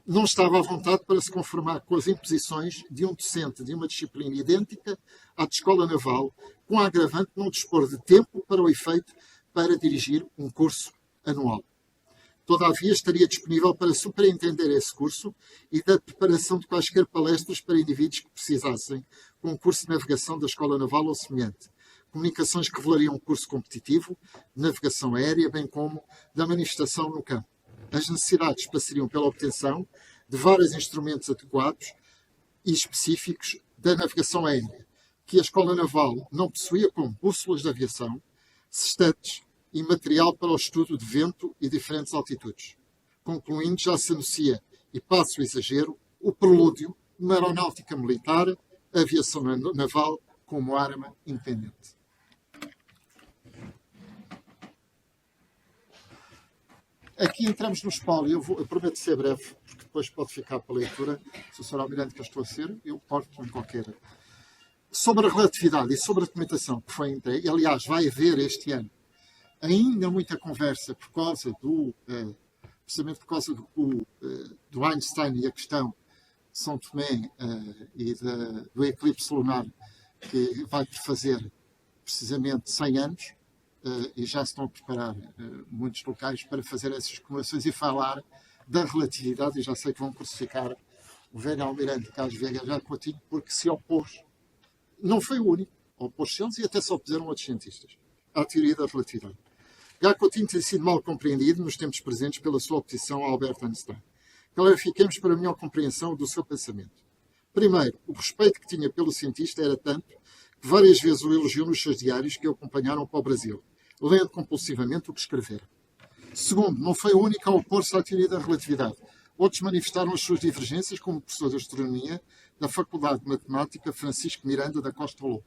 Não estava à vontade para se conformar com as imposições de um docente de uma disciplina idêntica à de Escola Naval, com a agravante de não dispor de tempo para o efeito para dirigir um curso anual. Todavia, estaria disponível para superintender esse curso e da preparação de quaisquer palestras para indivíduos que precisassem, com um curso de navegação da Escola Naval ou semelhante, comunicações que revelariam um curso competitivo, de navegação aérea, bem como da manifestação no campo. As necessidades passariam pela obtenção de vários instrumentos adequados e específicos da navegação aérea, que a Escola Naval não possuía, como bússolas de aviação, sextantes e material para o estudo de vento e diferentes altitudes. Concluindo, já se anuncia, e passo o exagero, o prelúdio de uma aeronáutica militar, a aviação naval como arma independente. Aqui entramos no espólio, eu prometo ser breve, porque depois pode ficar para a leitura. Se o Sr. Almirante que eu estou a ser, eu porto em qualquer. Sobre a relatividade e sobre a documentação que foi entregue, aliás, vai haver este ano ainda muita conversa por causa precisamente por causa do Einstein e a questão de São Tomé e do eclipse lunar, que vai fazer precisamente 100 anos. E já se estão a preparar muitos locais para fazer essas comemorações e falar da relatividade. E já sei que vão crucificar o velho almirante Carlos Viegas Gago Coutinho, porque se opôs, não foi o único, opôs-se eles e até se opuseram outros cientistas à teoria da relatividade. Gago Coutinho tem sido mal compreendido nos tempos presentes pela sua oposição a Albert Einstein. Clarifiquemos para a melhor compreensão do seu pensamento. Primeiro, o respeito que tinha pelo cientista era tanto que várias vezes o elogiou nos seus diários que o acompanharam para o Brasil, lendo compulsivamente o que escrevera. Segundo, não foi o único a opor-se à teoria da relatividade. Outros manifestaram as suas divergências, como o professor de Astronomia da Faculdade de Matemática Francisco Miranda da Costa Lobo.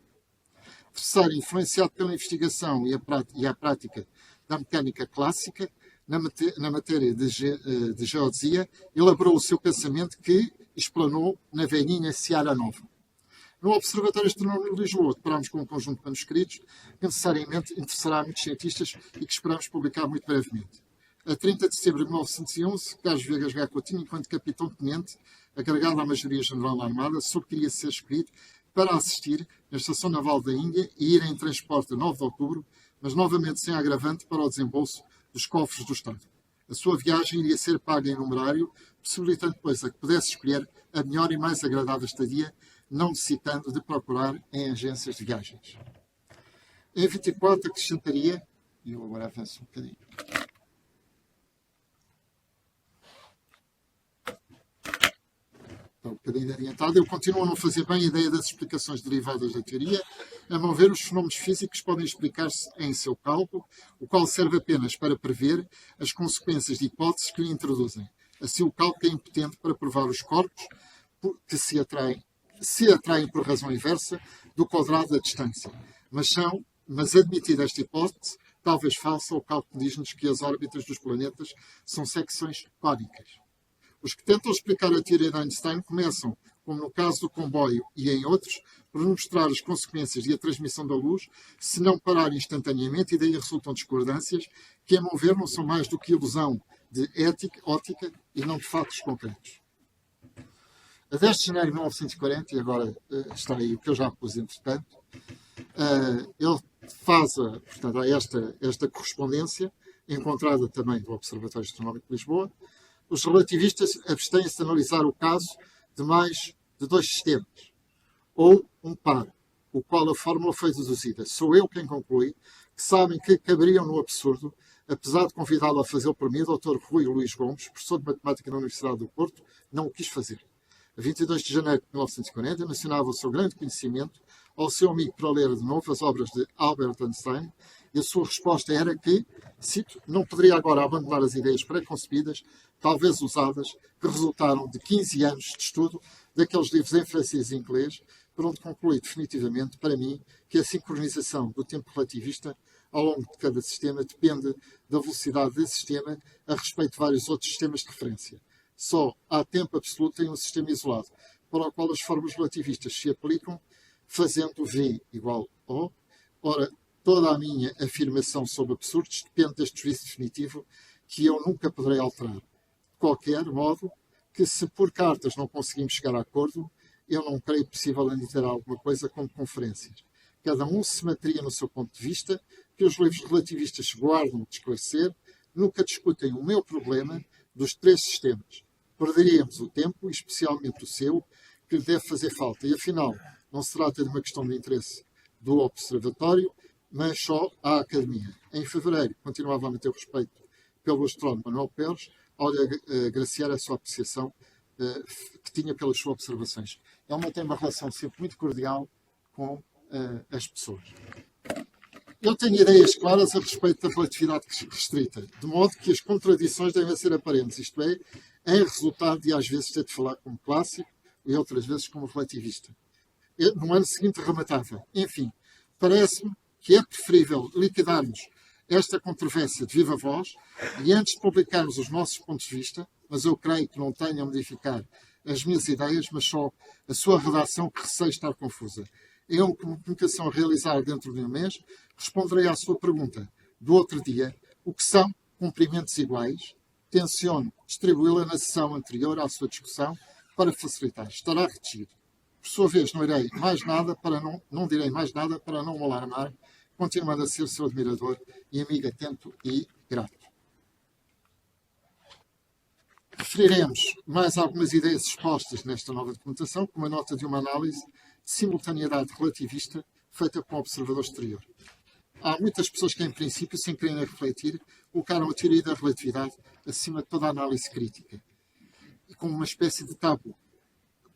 Terceiro, influenciado pela investigação e a prática da mecânica clássica, na matéria de geodesia, elaborou o seu pensamento que explanou na velhinha Seara Nova. No Observatório Astronómico de Lisboa, deparámos com um conjunto de manuscritos que necessariamente interessará a muitos cientistas e que esperamos publicar muito brevemente. A 30 de setembro de 1911, Carlos Viegas Gago Coutinho, enquanto capitão-tenente, agregado à Majoria-General da Armada, soube que iria ser escolhido para assistir na Estação Naval da Índia e ir em transporte a 9 de outubro, mas novamente sem agravante para o desembolso dos cofres do Estado. A sua viagem iria ser paga em numerário, possibilitando, pois, a que pudesse escolher a melhor e mais agradável estadia, não necessitando de procurar em agências de viagens. Em 24 acrescentaria, e eu agora avanço um bocadinho. Estou um bocadinho adiantado. Eu continuo a não fazer bem a ideia das explicações derivadas da teoria. A meu ver, os fenómenos físicos podem explicar-se em seu cálculo, o qual serve apenas para prever as consequências de hipóteses que lhe introduzem. Assim, o cálculo é impotente para provar os corpos que se atraem por razão inversa do quadrado da distância. Mas admitida esta hipótese, talvez falsa, o cálculo diz-nos que as órbitas dos planetas são secções cónicas. Os que tentam explicar a teoria de Einstein começam, como no caso do comboio e em outros, por mostrar as consequências de a transmissão da luz se não parar instantaneamente, e daí resultam discordâncias que, a meu ver, não são mais do que ilusão de ótica e não de fatos concretos. A 10 de janeiro de 1940, e agora está aí o que eu já pus entretanto, ele faz portanto, esta correspondência, encontrada também do Observatório Astronómico de Lisboa. Os relativistas abstêm-se de analisar o caso de mais de dois sistemas, ou um par, o qual a fórmula foi deduzida. Sou eu quem conclui que sabem que caberiam no absurdo, apesar de convidá-lo a fazê-lo por mim, o Dr. Rui Luís Gomes, professor de Matemática na Universidade do Porto, não o quis fazer. A 22 de janeiro de 1940, mencionava o seu grande conhecimento ao seu amigo para ler de novo as obras de Albert Einstein, e a sua resposta era que, cito, não poderia agora abandonar as ideias pré-concebidas, talvez usadas, que resultaram de 15 anos de estudo daqueles livros em francês e inglês, por onde conclui definitivamente, para mim, que a sincronização do tempo relativista ao longo de cada sistema depende da velocidade desse sistema a respeito de vários outros sistemas de referência. Só há tempo absoluto em um sistema isolado, para o qual as fórmulas relativistas se aplicam, fazendo V igual O. Ora, toda a minha afirmação sobre absurdos depende deste juízo definitivo que eu nunca poderei alterar. De qualquer modo, que se por cartas não conseguimos chegar a acordo, eu não creio possível ainda ter alguma coisa como conferências. Cada um se materia no seu ponto de vista, que os livros relativistas se guardam de esclarecer, nunca discutem o meu problema dos três sistemas. Perderíamos o tempo, especialmente o seu, que lhe deve fazer falta. E afinal, não se trata de uma questão de interesse do Observatório, mas só à Academia. Em fevereiro, continuava a manter o respeito pelo astrónomo Manuel Pérez, ao lhe agraciar a sua apreciação que tinha pelas suas observações. Ele mantém uma relação sempre muito cordial com as pessoas. Eu tenho ideias claras a respeito da relatividade restrita, de modo que as contradições devem ser aparentes, isto é, em resultado de às vezes ter de falar como clássico e outras vezes como relativista. No ano seguinte rematava. Enfim, parece-me que é preferível liquidarmos esta controvérsia de viva voz e antes de publicarmos os nossos pontos de vista, mas eu creio que não tenho a modificar as minhas ideias, mas só a sua redação que receio estar confusa. Em uma comunicação a realizar dentro de um mês, responderei à sua pergunta do outro dia, o que são cumprimentos iguais. Tenciono distribuí-la na sessão anterior à sua discussão para facilitar. Estará retido. Por sua vez, não direi mais nada para não me alarmar, continuando a ser seu admirador e amigo atento e grato. Referiremos mais algumas ideias expostas nesta nova documentação, com uma nota de uma análise de simultaneidade relativista feita com o observador exterior. Há muitas pessoas que, em princípio, sem quererem refletir, colocaram a teoria da relatividade acima de toda a análise crítica, e como uma espécie de tabu,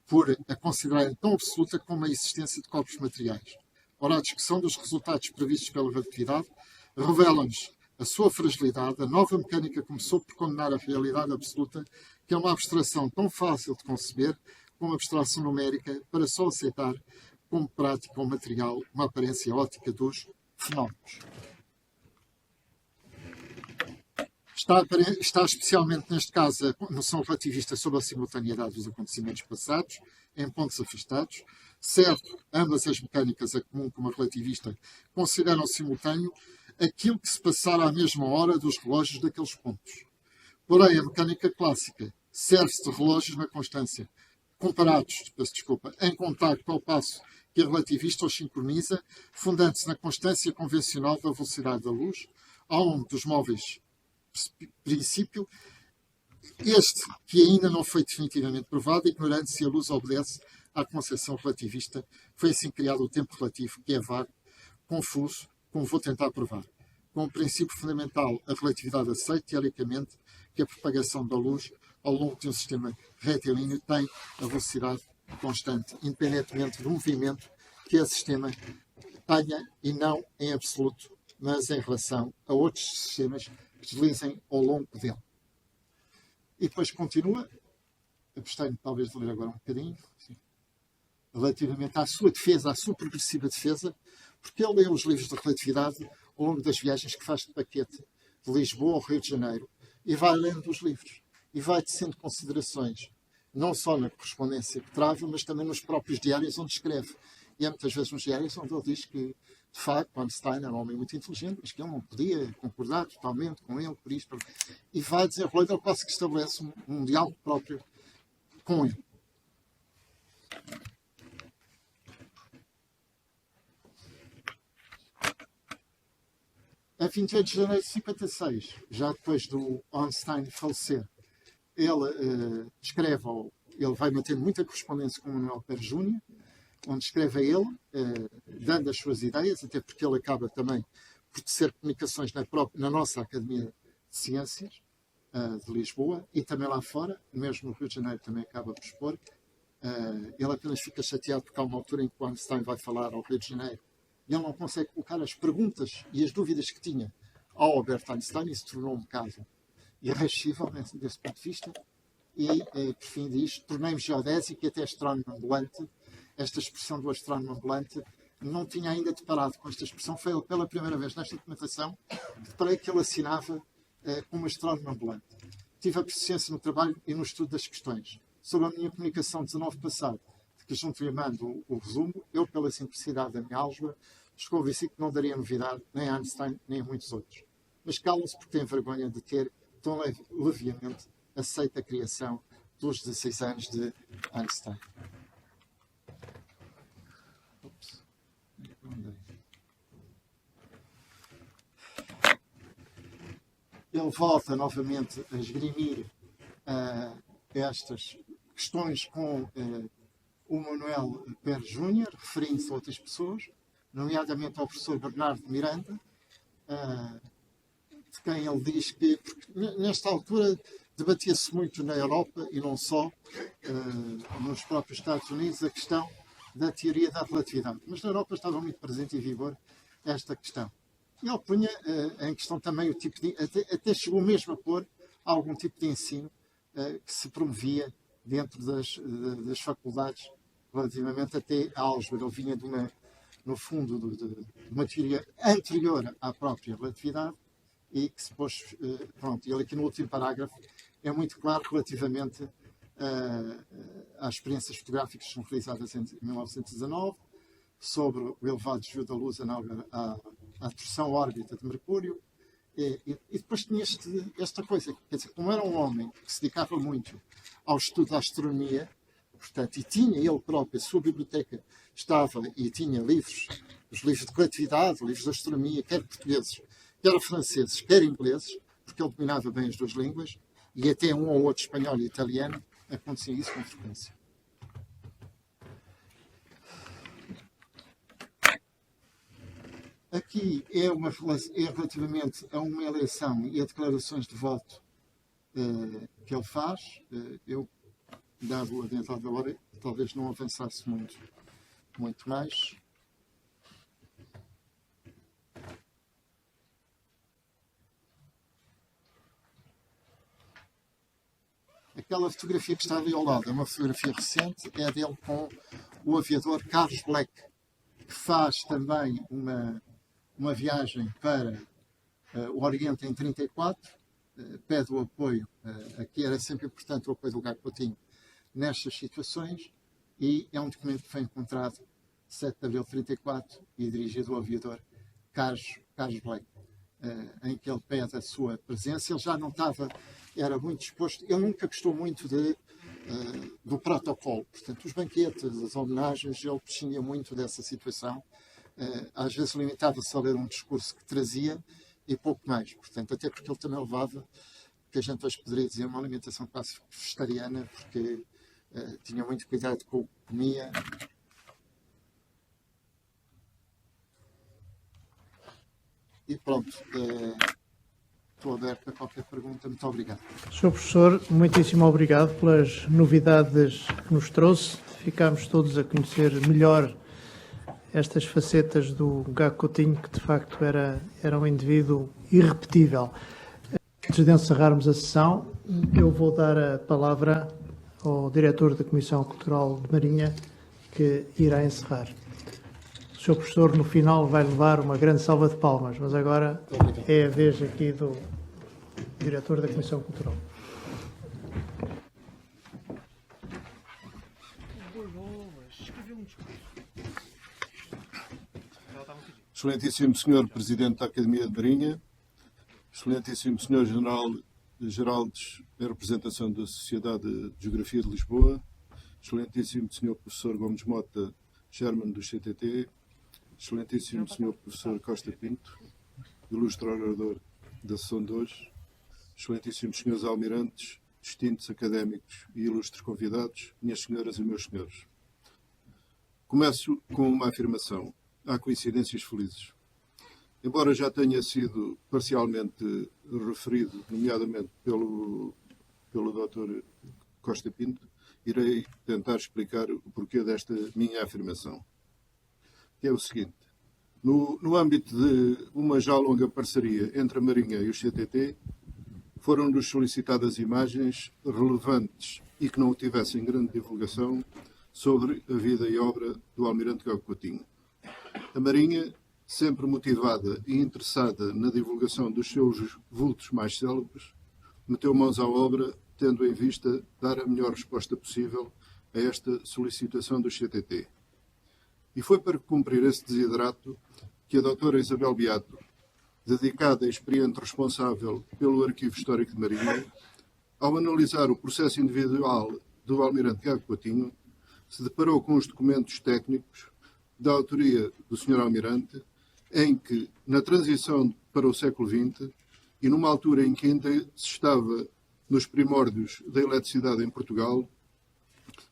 por a considerarem tão absoluta como a existência de corpos materiais. Ora, a discussão dos resultados previstos pela relatividade revela-nos a sua fragilidade. A nova mecânica começou por condenar a realidade absoluta, que é uma abstração tão fácil de conceber como abstração numérica, para só aceitar como prática ou material uma aparência óptica dos fenómenos. Está especialmente neste caso a noção relativista sobre a simultaneidade dos acontecimentos passados em pontos afastados. Certo, ambas as mecânicas, a comum como a relativista, consideram simultâneo aquilo que se passar à mesma hora dos relógios daqueles pontos. Porém, a mecânica clássica serve-se de relógios na constância, comparados, em contacto, ao passo que a relativista os sincroniza, fundando-se na constância convencional da velocidade da luz, onde dos móveis princípio, este que ainda não foi definitivamente provado, ignorando se a luz obedece à concepção relativista. Foi assim criado o tempo relativo, que é vago, confuso, como vou tentar provar. Como princípio fundamental, a relatividade aceita, teoricamente, que a propagação da luz ao longo de um sistema retilíneo tem a velocidade constante, independentemente do movimento que esse sistema tenha, e não em absoluto, mas em relação a outros sistemas que deslizem ao longo dele. E depois continua, abstenho talvez de ler agora um bocadinho, sim, relativamente à sua defesa, à sua progressiva defesa, porque ele lê os livros de relatividade ao longo das viagens que faz de paquete de Lisboa ao Rio de Janeiro, e vai lendo os livros, e vai tecendo considerações, não só na correspondência que trava, mas também nos próprios diários onde escreve. E há muitas vezes nos diários onde ele diz que, de facto, Einstein era um homem muito inteligente, mas que ele não podia concordar totalmente com ele, por isto. E vai desenrolando, ele quase que estabelece um diálogo próprio com ele. A 28 de janeiro de 56, já depois do Einstein falecer, ele vai mantendo muita correspondência com o Manuel Pérez Júnior, onde escreve a ele, dando as suas ideias, até porque ele acaba também por tecer comunicações na nossa Academia de Ciências de Lisboa e também lá fora, mesmo no Rio de Janeiro também acaba por expor. Ele apenas fica chateado porque há uma altura em que o Einstein vai falar ao Rio de Janeiro e ele não consegue colocar as perguntas e as dúvidas que tinha ao Albert Einstein, e se tornou um bocado irrascível desse ponto de vista, e por fim diz: tornei-me geodésico e até astrónomo ambulante. Esta expressão do astrónomo ambulante, não tinha ainda deparado com esta expressão, foi pela primeira vez nesta documentação que deparei que ele assinava como astrónomo ambulante. Tive a proficiência no trabalho e no estudo das questões. Sobre a minha comunicação 19 passado, de que junto lhe mando o resumo, eu, pela simplicidade da minha álgebra, desconvenci que não daria novidade nem a Einstein nem a muitos outros. Mas calam-se porque têm vergonha de ter tão leviamente aceito a criação dos 16 anos de Einstein. Ele volta novamente a esgrimir estas questões com o Manuel Pérez Júnior, referindo-se a outras pessoas, nomeadamente ao professor Bernardo Miranda, de quem ele diz que, porque nesta altura debatia-se muito na Europa e não só, nos próprios Estados Unidos, a questão da teoria da relatividade. Mas na Europa estava muito presente em vigor esta questão. E ele punha em questão também o tipo de... Até chegou mesmo a pôr algum tipo de ensino que se promovia dentro das faculdades relativamente até à álgebra. Ele vinha no fundo, de uma teoria anterior à própria relatividade e que se pôs... pronto, ele aqui no último parágrafo é muito claro relativamente às experiências fotográficas que são realizadas em 1919 sobre o elevado desvio da luz à torção órbita de Mercúrio. E depois tinha esta coisa, quer dizer, como era um homem que se dedicava muito ao estudo da astronomia, portanto, e tinha ele próprio, a sua biblioteca estava e tinha livros, os livros de relatividade, livros de astronomia, quer portugueses, quer franceses, quer ingleses, porque ele dominava bem as duas línguas, e até um ou outro espanhol e italiano, acontecia isso com frequência. Aqui é relativamente a uma eleição e a declarações de voto que ele faz. Eu, dado o adiantado da hora, talvez não avançasse muito mais. Aquela fotografia que está ali ao lado é uma fotografia recente, é dele com o aviador Carlos Black, que faz também uma viagem para o Oriente em 1934, pede o apoio, aqui era sempre importante o apoio do Gago Coutinho nestas situações, e é um documento que foi encontrado 7 de abril de 1934 e dirigido ao aviador Carlos Black, em que ele pede a sua presença. Ele já não era muito disposto, ele nunca gostou muito do protocolo, portanto, os banquetes, as homenagens, ele prescindia muito dessa situação. Às vezes limitava-se a ler um discurso que trazia e pouco mais, portanto, até porque ele também levava, que a gente hoje poderia dizer, uma alimentação quase vegetariana, porque tinha muito cuidado com o que comia. E pronto, estou aberto a qualquer pergunta. Muito obrigado. Sr. Professor, muitíssimo obrigado pelas novidades que nos trouxe. Ficámos todos a conhecer melhor estas facetas do Gago Coutinho, que de facto era um indivíduo irrepetível. Antes de encerrarmos a sessão, eu vou dar a palavra ao diretor da Comissão Cultural de Marinha, que irá encerrar. O Sr. Professor, no final, vai levar uma grande salva de palmas, mas agora é a vez aqui do diretor da Comissão Cultural. Excelentíssimo Sr. Presidente da Academia de Marinha, Excelentíssimo Sr. General Geraldes, em representação da Sociedade de Geografia de Lisboa, Excelentíssimo Sr. Professor Gomes Mota, Chairman do CTT, Excelentíssimo Sr. Professor Costa Pinto, ilustre orador da sessão de hoje, Excelentíssimos Srs. Almirantes, distintos académicos e ilustres convidados, minhas senhoras e meus senhores. Começo com uma afirmação. Há coincidências felizes. Embora já tenha sido parcialmente referido, nomeadamente pelo Dr. Costa Pinto, irei tentar explicar o porquê desta minha afirmação. Que é o seguinte. No âmbito de uma já longa parceria entre a Marinha e o CTT, foram-nos solicitadas imagens relevantes e que não tivessem grande divulgação sobre a vida e obra do Almirante Gago Coutinho. A Marinha, sempre motivada e interessada na divulgação dos seus vultos mais célebres, meteu mãos à obra, tendo em vista dar a melhor resposta possível a esta solicitação do CTT. E foi para cumprir esse desiderato que a doutora Isabel Beato, dedicada e experiente responsável pelo Arquivo Histórico de Marinha, ao analisar o processo individual do Almirante Gago Coutinho, se deparou com os documentos técnicos da autoria do Sr. Almirante, em que, na transição para o século XX, e numa altura em que ainda se estava nos primórdios da eletricidade em Portugal,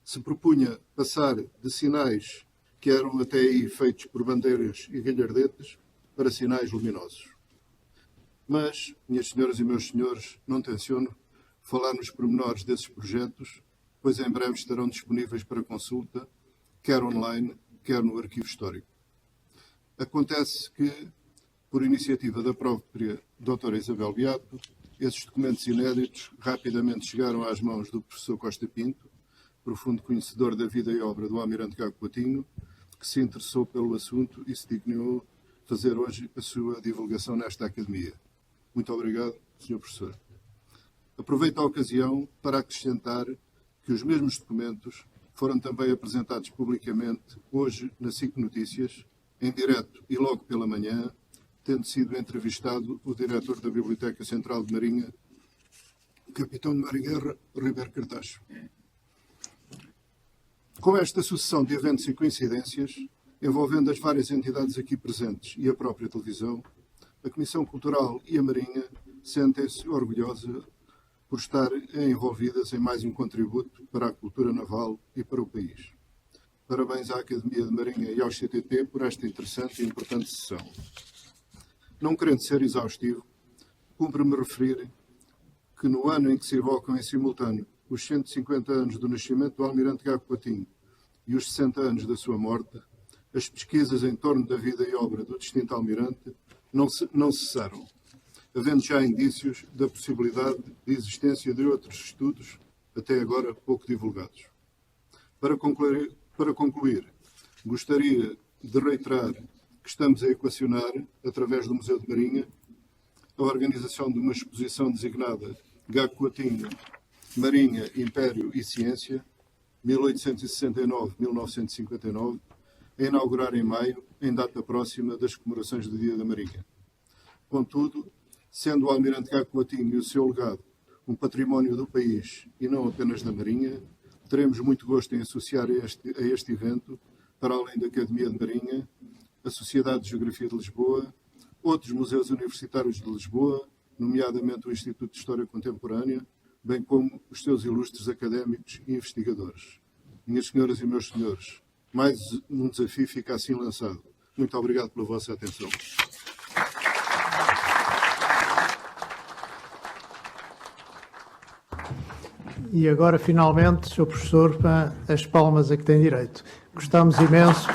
se propunha passar de sinais que que eram até aí feitos por bandeiras e galhardetes para sinais luminosos. Mas, minhas senhoras e meus senhores, não tenciono falar nos pormenores desses projetos, pois em breve estarão disponíveis para consulta, quer online, quer no arquivo histórico. Acontece que, por iniciativa da própria doutora Isabel Beato, esses documentos inéditos rapidamente chegaram às mãos do professor Costa Pinto, profundo conhecedor da vida e obra do almirante Gago Coutinho, que se interessou pelo assunto e se dignou fazer hoje a sua divulgação nesta academia. Muito obrigado, Sr. Professor. Aproveito a ocasião para acrescentar que os mesmos documentos foram também apresentados publicamente hoje na SIC Notícias, em direto e logo pela manhã, tendo sido entrevistado o diretor da Biblioteca Central de Marinha, o capitão de Mar-em-Guerra, Ribeiro Cartacho. Com esta sucessão de eventos e coincidências, envolvendo as várias entidades aqui presentes e a própria televisão, a Comissão Cultural e a Marinha sentem-se orgulhosas por estar envolvidas em mais um contributo para a cultura naval e para o país. Parabéns à Academia de Marinha e ao CTT por esta interessante e importante sessão. Não querendo ser exaustivo, cumpre-me referir que no ano em que se evocam em simultâneo os 150 anos do nascimento do almirante Gago Coutinho e os 60 anos da sua morte, as pesquisas em torno da vida e obra do distinto almirante não cessaram, havendo já indícios da possibilidade de existência de outros estudos, até agora pouco divulgados. Para concluir, gostaria de reiterar que estamos a equacionar, através do Museu de Marinha, a organização de uma exposição designada Gago Coutinho, Marinha, Império e Ciência, 1869-1959, a inaugurar em maio, em data próxima das comemorações do Dia da Marinha. Contudo, sendo o almirante Gago Coutinho e o seu legado um património do país e não apenas da Marinha, teremos muito gosto em associar a este evento, para além da Academia de Marinha, a Sociedade de Geografia de Lisboa, outros museus universitários de Lisboa, nomeadamente o Instituto de História Contemporânea, bem como os seus ilustres académicos e investigadores. Minhas senhoras e meus senhores, mais um desafio fica assim lançado. Muito obrigado pela vossa atenção. E agora, finalmente, Sr. Professor, as palmas a que tem direito. Gostamos imenso.